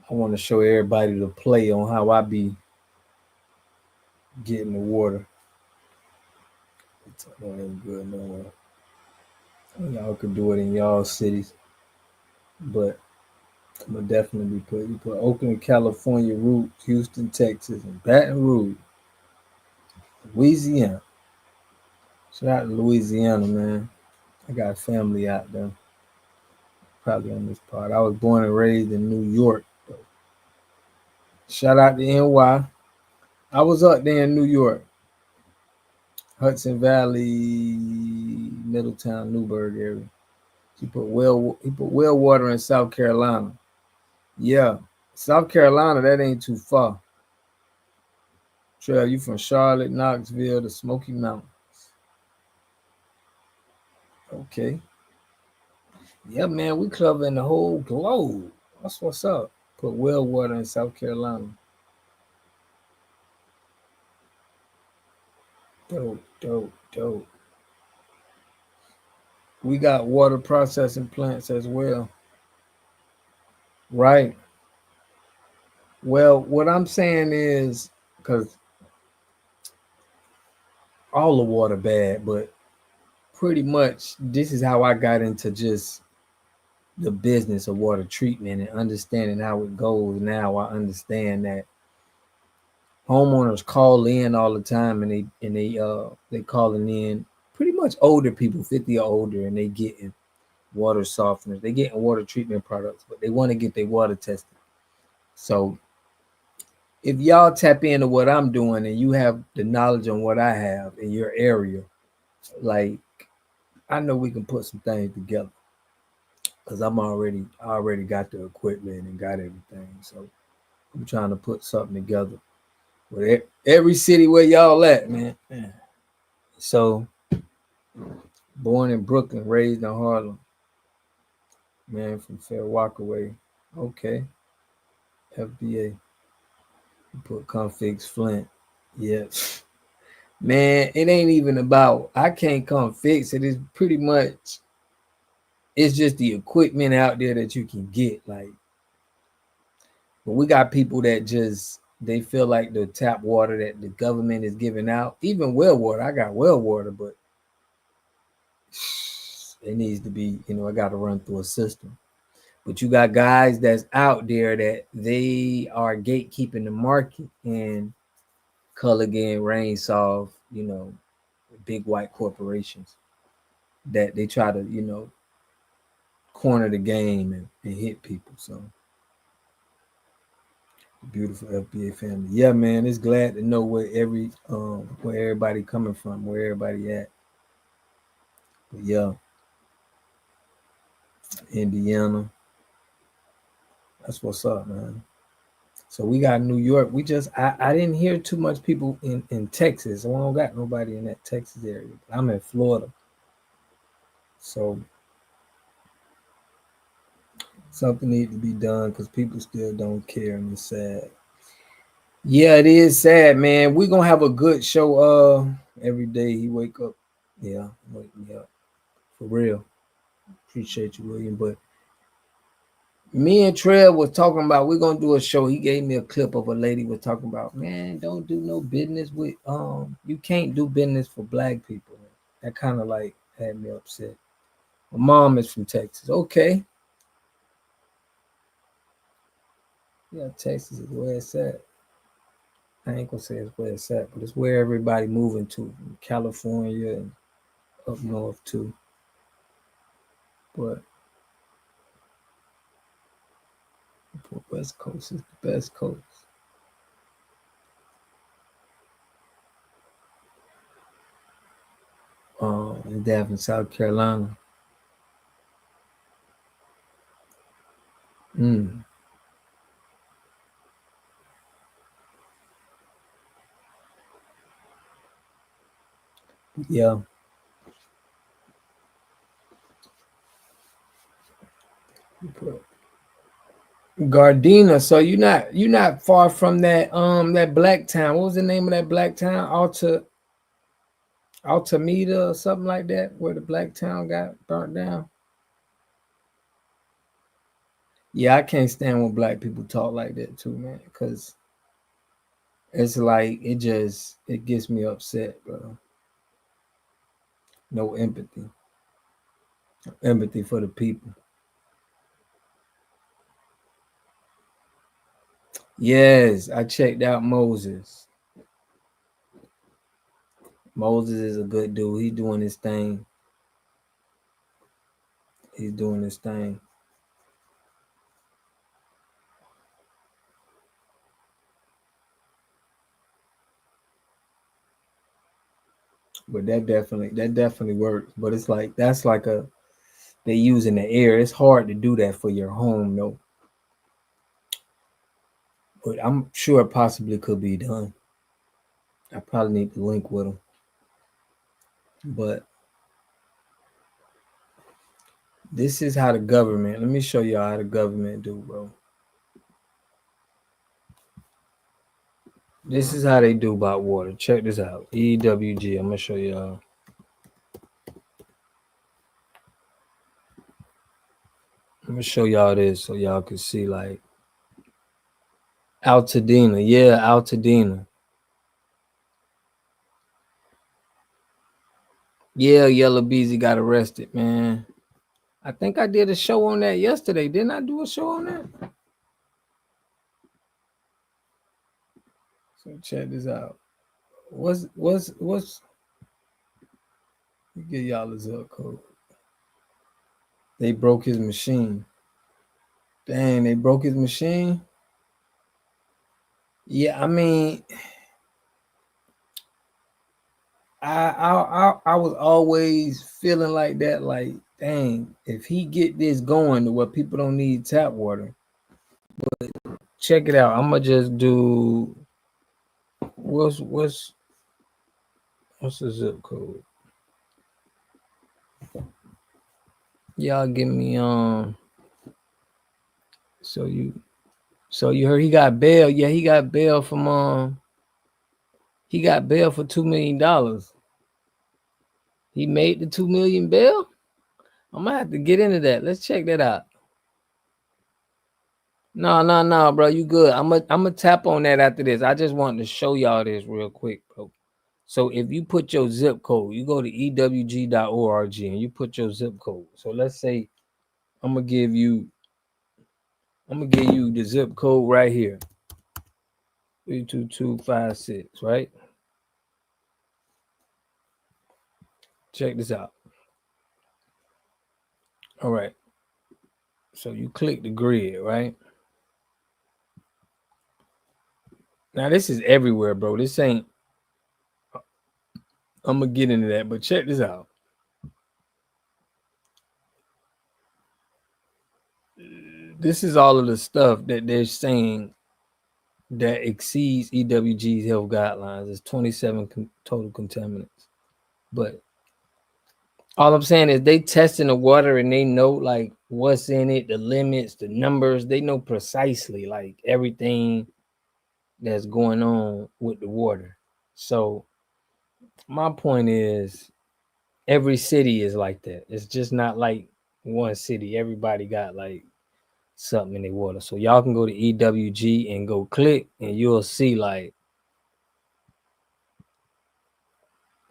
I want to show everybody the play on how I be getting the water. It ain't good nowhere. Y'all can do it in y'all cities, but I'm gonna definitely be put Oakland, California, Root, Houston, Texas, and Baton Rouge, Louisiana. Shout out to Louisiana, man. I got family out there. Probably on this part. I was born and raised in New York, though. Shout out to NY. I was up there in New York. Hudson Valley, Middletown, Newburgh area. He put well water in South Carolina. Yeah. South Carolina, that ain't too far. Trev, you from Charlotte, Knoxville, the Smoky Mountains. Okay. Yeah, man, we covering the whole globe. That's what's up. Put well water in South Carolina. Dope. We got water processing plants as well. Right. Well, what I'm saying is, because all the water bad, but pretty much this is how I got into just the business of water treatment and understanding how it goes. Now I understand that homeowners call in all the time, and they calling in pretty much older people, 50 or older, and they getting water softeners, they getting water treatment products, but they want to get their water tested. So if y'all tap into what I'm doing and you have the knowledge on what I have in your area, like I know we can put some things together, because I already got the equipment and got everything. So I'm trying to put something together with every city where y'all at, man. So born in Brooklyn, raised in Harlem, man, from Fair Walkaway. Okay. FBA. Put Confix Flint. Yeah. Man, it ain't even about I can't come fix it. It's pretty much, it's just the equipment out there that you can get. Like, but we got people that just, they feel like the tap water that the government is giving out, even well water. I got well water, but it needs to be, I got to run through a system. But you got guys that's out there that they are gatekeeping the market, and Culligan, Rainsoft, big white corporations. that they try to, corner the game and hit people. So beautiful FBA family. Yeah, man, it's glad to know where everybody coming from, where everybody at. But yeah, Indiana. That's what's up, man. So we got New York. I didn't hear too much people in Texas. I don't got nobody in that Texas area. I'm in Florida. So something need to be done because people still don't care, and it's sad. Yeah, it is sad, man. We're gonna have a good show every day he wake up. Yeah, wake me up. For real. Appreciate you, William. But me and Trev was talking about we're gonna do a show. He gave me a clip of a lady was talking about, man, don't do no business with you can't do business for black people. That kind of like had me upset. My mom is from Texas. Okay. Yeah, Texas is where it's at. I ain't gonna say it's where it's at, but it's where everybody moving to, California and up north too. But West Coast is the best coast. In Davin, South Carolina. Yeah. Gardena. So you're not far from that black town. What was the name of that black town? Altameda or something like that, where the black town got burnt down. Yeah, I can't stand when black people talk like that too, man, because it's like it gets me upset, bro. No empathy. Empathy for the people. Yes, I checked out Moses. Moses is a good dude. He's doing his thing. He's doing his thing. But that definitely works. But it's like that's like they use in the air. It's hard to do that for your home, though. But I'm sure it possibly could be done. I probably need to link with them. But this is how the government, let me show y'all how the government do, bro. This is how they do about water. Check this out. EWG. I'm going to show y'all. I'm going to show y'all this so y'all can see, like, Altadena. Yeah, Altadena. Yeah, Yellow Beezy got arrested, man. I think I did a show on that yesterday. Didn't I do a show on that? So check this out. What's get y'all the zip code. They broke his machine. Dang, they broke his machine. Yeah, I mean, I was always feeling like that. Like, dang, if he get this going to where people don't need tap water. But check it out. I'm gonna just do what's the zip code? Y'all give me so you heard he got bail. Yeah, he got bail from he got bail for $2 million. He made the 2 million bail. I'm gonna have to get into that. Let's check that out. No, bro. You good. I'm gonna tap on that after this. I just wanted to show y'all this real quick, bro. So if you put your zip code, you go to ewg.org and you put your zip code. So let's say I'm gonna give you the zip code right here. 32256, right? Check this out. All right. So you click the grid, right? Now this is everywhere, bro. This ain't. I'm gonna get into that, but check this out. This is all of the stuff that they're saying that exceeds EWG's health guidelines. It's 27 total contaminants. But all I'm saying is they testing the water and they know like what's in it, the limits, the numbers. They know precisely like everything that's going on with the water. So my point is every city is like that. It's just not like one city. Everybody got like something in their water. So y'all can go to EWG and go click and you'll see like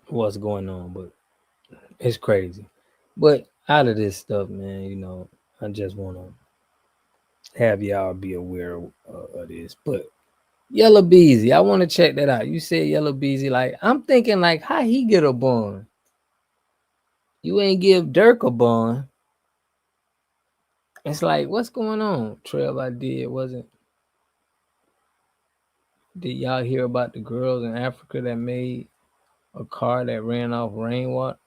what's going on. But it's crazy. But out of this stuff, man, you know, I just want to have y'all be aware of this. But Yellow Beezy, I want to check that out. You said Yellow Beezy, like I'm thinking like how he get a bond? You ain't give Dirk a bond. It's like, what's going on? Trev, I did, wasn't. Did y'all hear about the girls in Africa that made a car that ran off rainwater?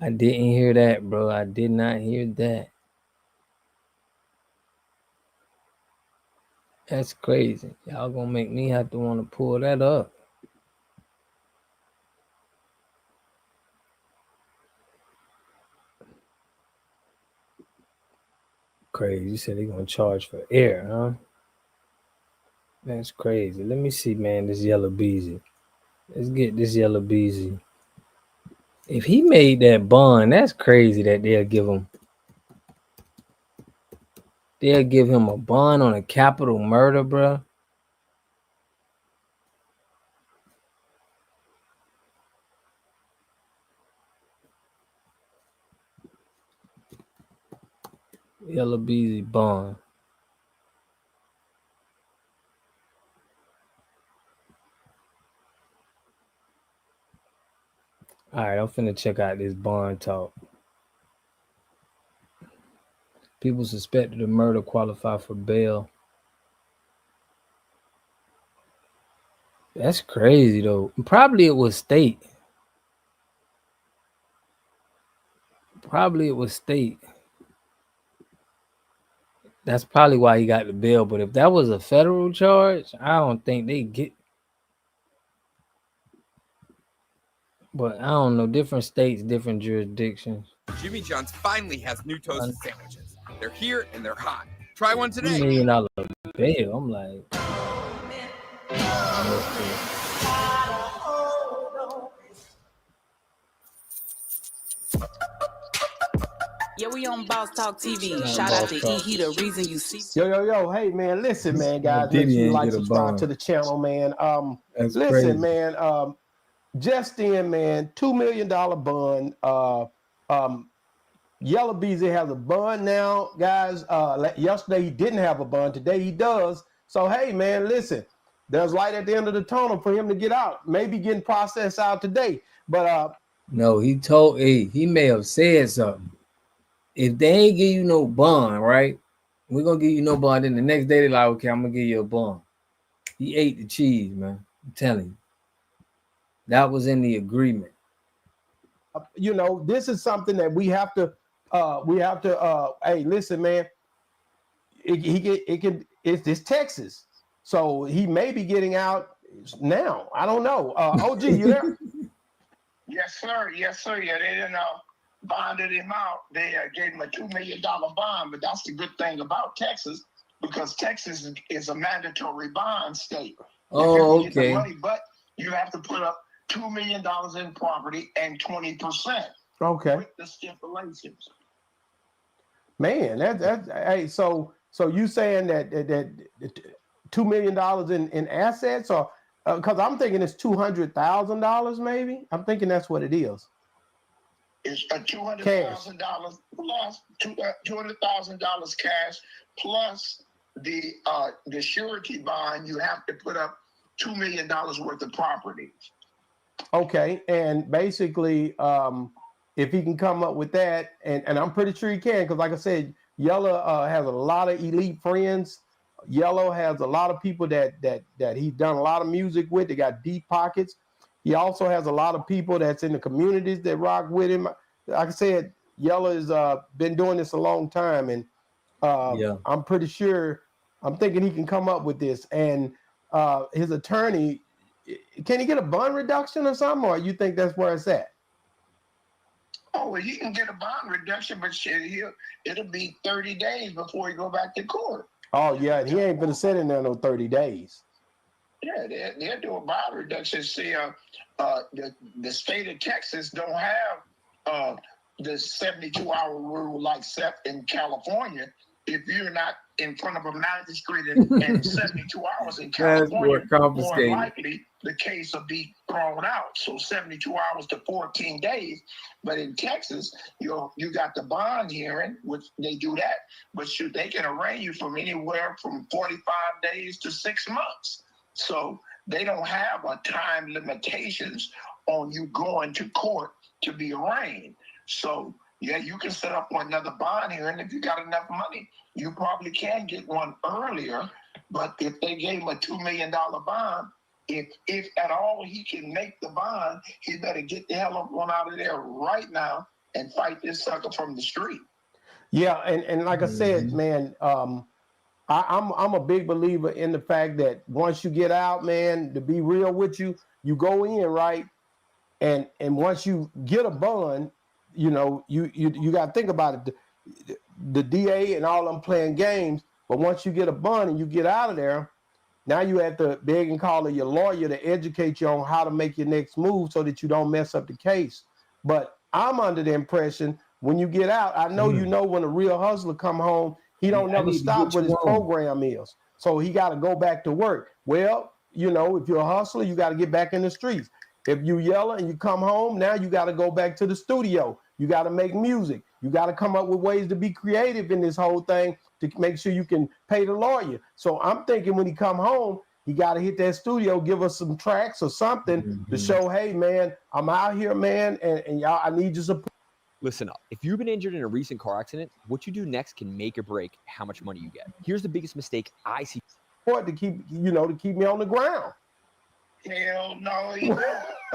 I didn't hear that, bro. I did not hear that. That's crazy. Y'all gonna make me have to want to pull that up. Crazy. You said they're gonna charge for air, huh? That's crazy. Let me see, man, this Yellow Beezy. Let's get this Yellow Beezy. If he made that bond, that's crazy that they'll give him a bond on a capital murder, bro. Yellow Beezy bond. All right, I'm finna check out this bond talk. People suspected of murder qualify for bail. That's crazy, though. Probably it was state. That's probably why he got the bail. But if that was a federal charge, I don't think they get. But I don't know. Different states, different jurisdictions. Jimmy John's finally has new toasted sandwiches. They're here and they're hot. Try one today. $2 million bail. I'm like. Yeah, we on Boss Talk TV. Shout out to E. He the reason you see. Yo. Hey, man, listen, man, guys. Make sure you like, subscribe to the channel, man. That's listen, crazy. Man. Just in, man, $2 million bond. Yellow Beezy has a bond now, guys. Yesterday he didn't have a bond. Today he does. So, hey, man, listen. There's light at the end of the tunnel for him to get out. Maybe getting processed out today. But no, he may have said something. If they ain't give you no bond, right? We're gonna give you no bond. Then the next day they're like, okay, I'm gonna give you a bond. He ate the cheese, man. I'm telling you. That was in the agreement. You know, this is something that we have to hey, listen, man. It's Texas. So he may be getting out now. I don't know. OG, you there? Yes, sir. Yeah, they didn't bonded him out. They gave him a $2 million bond, but that's the good thing about Texas, because Texas is a mandatory bond state. Oh, you get the okay. money, but you have to put up $2 million in property and 20%. Okay. With the stipulations. Man, that's hey. So you saying that $2 million in assets, or because I'm thinking it's $200,000 maybe. I'm thinking that's what it is. It's a $200,000 plus $200,000 cash plus the surety bond. You have to put up $2 million worth of property. Okay, and basically, if he can come up with that, and I'm pretty sure he can, because like I said, Yella has a lot of elite friends. Yellow has a lot of people that he's done a lot of music with. They got deep pockets. He also has a lot of people that's in the communities that rock with him. Like I said, Yellow has been doing this a long time, and I'm pretty sure, I'm thinking he can come up with this. And his attorney, can he get a bond reduction or something, or you think that's where it's at? Oh, well, he can get a bond reduction, but shit, it'll be 30 days before he go back to court. Oh, yeah, and he ain't gonna sit in there no 30 days. Yeah, they'll do a bond reduction. See, the state of Texas don't have the 72-hour rule like set in California. If you're not in front of a magistrate in 72 hours in California, more likely the case will be thrown out. So 72 hours to 14 days. But in Texas, you got the bond hearing, which they do that. But shoot, they can arraign you from anywhere from 45 days to 6 months. So they don't have a time limitations on you going to court to be arraigned. So yeah, you can set up another bond hearing if you got enough money. You probably can get one earlier, but if they gave him a $2 million bond, if at all he can make the bond, he better get the hell up out of there right now and fight this sucker from the street. Yeah, and like I said, man, I'm a big believer in the fact that once you get out, man, to be real with you, you go in, right? And once you get a bond, you know, you got to think about it. The DA and all them playing games, but once you get a bond and you get out of there, now you have to beg and call your lawyer to educate you on how to make your next move so that you don't mess up the case. But I'm under the impression when you get out, I know you know when a real hustler come home, he don't never stop what his program is. So he got to go back to work. Well, you know, if you're a hustler, you got to get back in the streets. If you yell and you come home, now you got to go back to the studio. You got to make music. You got to come up with ways to be creative in this whole thing to make sure you can pay the lawyer. So I'm thinking when he come home, he got to hit that studio, give us some tracks or something to show, hey, man, I'm out here, man, and y'all, I need your support. Listen up. If you've been injured in a recent car accident, what you do next can make or break how much money you get. Here's the biggest mistake I see. To keep me on the ground. Hell no.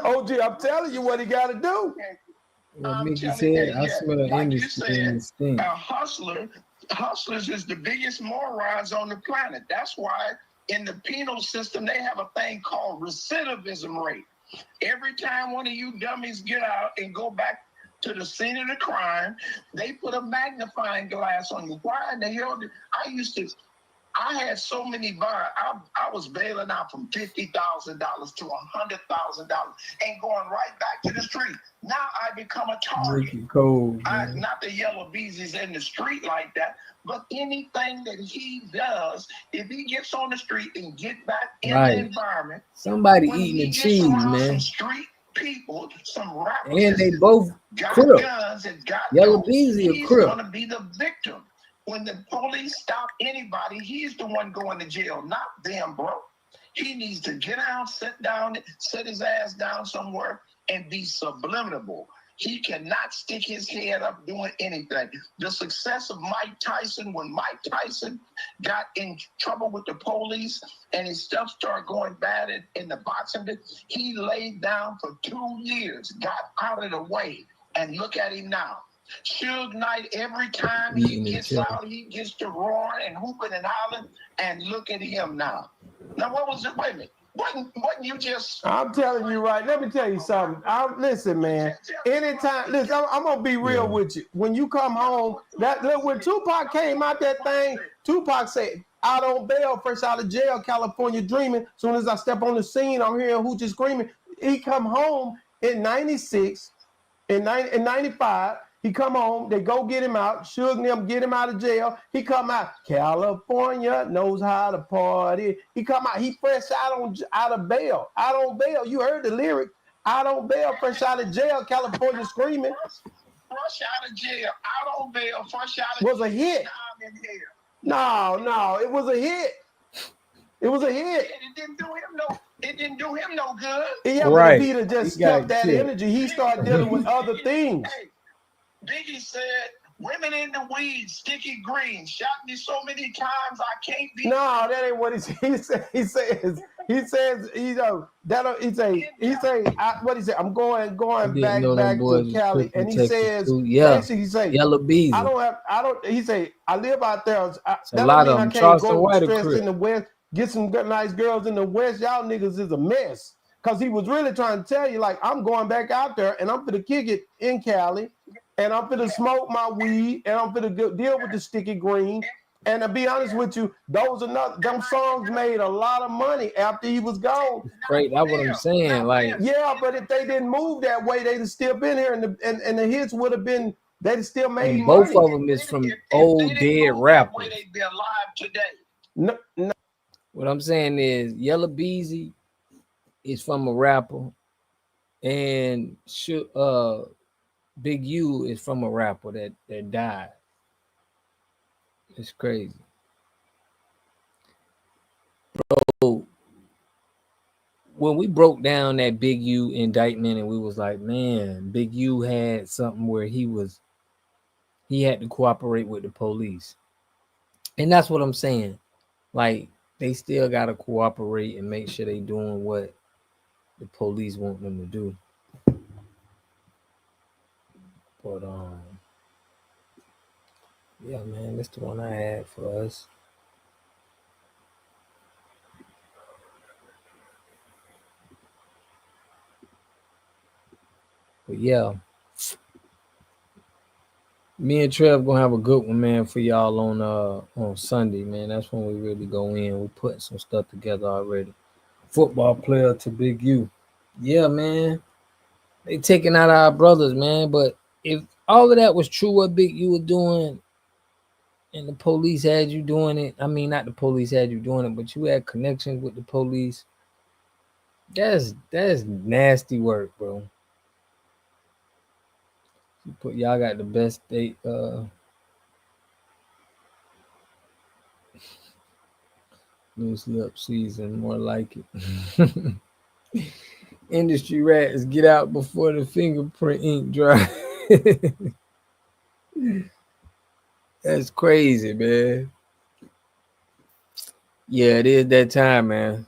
OG, I'm telling you what he got to do. Like you said, hustlers is the biggest morons on the planet. That's why in the penal system, they have a thing called recidivism rate. Every time one of you dummies get out and go back to the scene of the crime, they put a magnifying glass on you. Why in the hell I had so many bonds. I was bailing out from $50,000 to $100,000 and going right back to the street. Now I become a target. Cold, not the yellow beezies in the street like that, but anything that he does, if he gets on the street and get back in the environment, somebody eating the cheese, man. Some street people, some rappers, and they both got Crips. guns and got Yellow Beezy a he's Crip. going to be the victim. When the police stop anybody, he's the one going to jail, not them, bro. He needs to get out, sit down, sit his ass down somewhere and be subliminal. He cannot stick his head up doing anything. The success of Mike Tyson, when Mike Tyson got in trouble with the police and his stuff started going bad in the boxing, he laid down for 2 years, got out of the way, and look at him now. Suge Knight, every time he gets out, he gets to roaring and hooping and hollering, and look at him now. Now, what was it? Wait a minute. Wasn't you just... I'm telling you right. Let me tell you something. Listen, man. Anytime... Listen, I'm going to be real with you. When you come home... when Tupac came out that thing, Tupac said, out on bail, fresh out of jail, California dreaming. As soon as I step on the scene, I'm hearing hoochie screaming. He come home in 96, in 95... He come home, they go get him out, Suge and them get him out of jail. He come out, California knows how to party. He come out, he fresh out of bail. Out on bail, you heard the lyric. Out on bail, fresh out of jail, California screaming. Fresh out of jail, out on bail, fresh out of jail. Was a hit. No, it was a hit. It was a hit. It didn't do him no. It didn't do him no good. Yeah, but if he'd have just kept that energy, he started dealing with other things. Hey, Biggie said, "Women in the weeds, sticky green, shot me so many times I can't be." No, that ain't what he said. He says, you know, what he say? I'm going back to Cali, and he says, basically, he say, Yellow Bees. He say, I live out there. That a don't lot mean of I them. can't Charleston go White stress Crips. in the West, get some good, nice girls in the West. Y'all niggas is a mess. Because he was really trying to tell you, like, I'm going back out there, and I'm finna kick it in Cali, and I'm finna smoke my weed, and I'm finna deal with the sticky green. And to be honest with you, them songs made a lot of money after he was gone. Great, that's what I'm saying. Like, yeah, but if they didn't move that way, they'd have still been here, and the hits would have been. They'd still made and money. both of them is from old dead rappers. They'd be alive today. No. What I'm saying is, Yellow Beezy is from a rapper, and Big U is from a rapper that died. It's crazy. Bro, when we broke down that Big U indictment and we was like, man, Big U had something where he had to cooperate with the police. And that's what I'm saying. Like, they still got to cooperate and make sure they doing what the police want them to do. But, yeah, man, that's the one I had for us. But yeah, me and Trev gonna have a good one, man, for y'all on Sunday, man. That's when we really go in. We're putting some stuff together already. Football player to Big U. Yeah, man. They taking out our brothers, man. But if all of that was true, what Big U was doing, and the police had you doing it, I mean, not the police had you doing it, but you had connections with the police, that's nasty work, bro. Y'all got the best state loose lip season, more like it. Industry rats, get out before the fingerprint ink dry. That's crazy, man. Yeah, it is that time, man.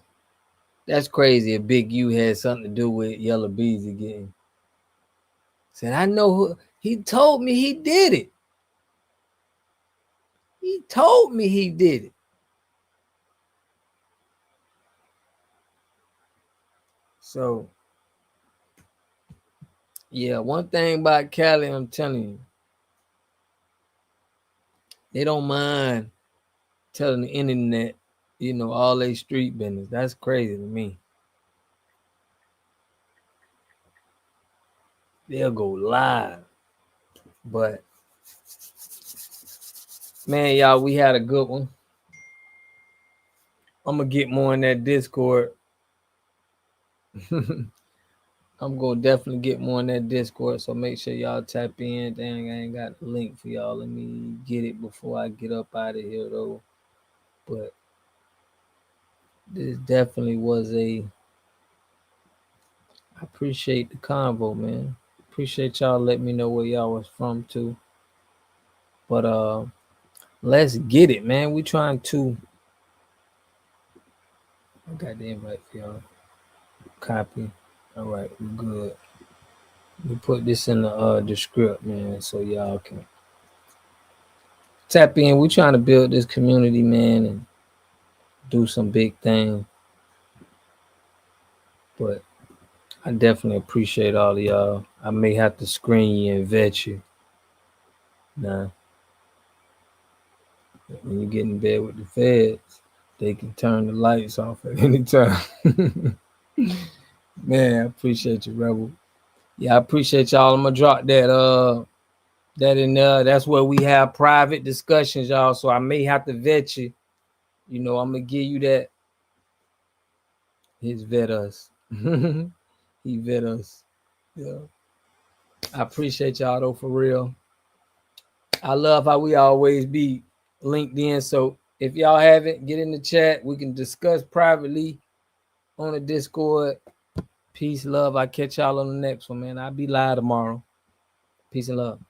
That's crazy. If Big U had something to do with Yellow Bees again. Said, I know who. He told me he did it. He told me he did it. So, yeah, one thing about Cali, I'm telling you, they don't mind telling the internet, you know, all they street business. That's crazy to me. They'll go live. But, man, y'all, we had a good one. I'm going to get more in that Discord. I'm going to definitely get more in that Discord, so make sure y'all tap in. Dang, I ain't got the link for y'all. Let me get it before I get up out of here, though. But this definitely was I appreciate the convo, man. Appreciate y'all letting me know where y'all was from, too. But let's get it, man. We trying to... I got the invite for y'all. Copy. All right, we're good. We put this in the script, man, so y'all can tap in. We're trying to build this community, man, and do some big things. But I definitely appreciate all of y'all. I may have to screen you and vet you. Nah. When you get in bed with the feds, they can turn the lights off at any time. Man, I appreciate you, Rebel. Yeah, I appreciate y'all. I'm gonna drop that in there. That's where we have private discussions, y'all. So I may have to vet you. You know, I'm gonna give you that. His vet us. He vet us. Yeah. I appreciate y'all though, for real. I love how we always be linked in. So if y'all haven't, get in the chat. We can discuss privately on the Discord. Peace, love. I catch y'all on the next one, man. I'll be live tomorrow. Peace and love.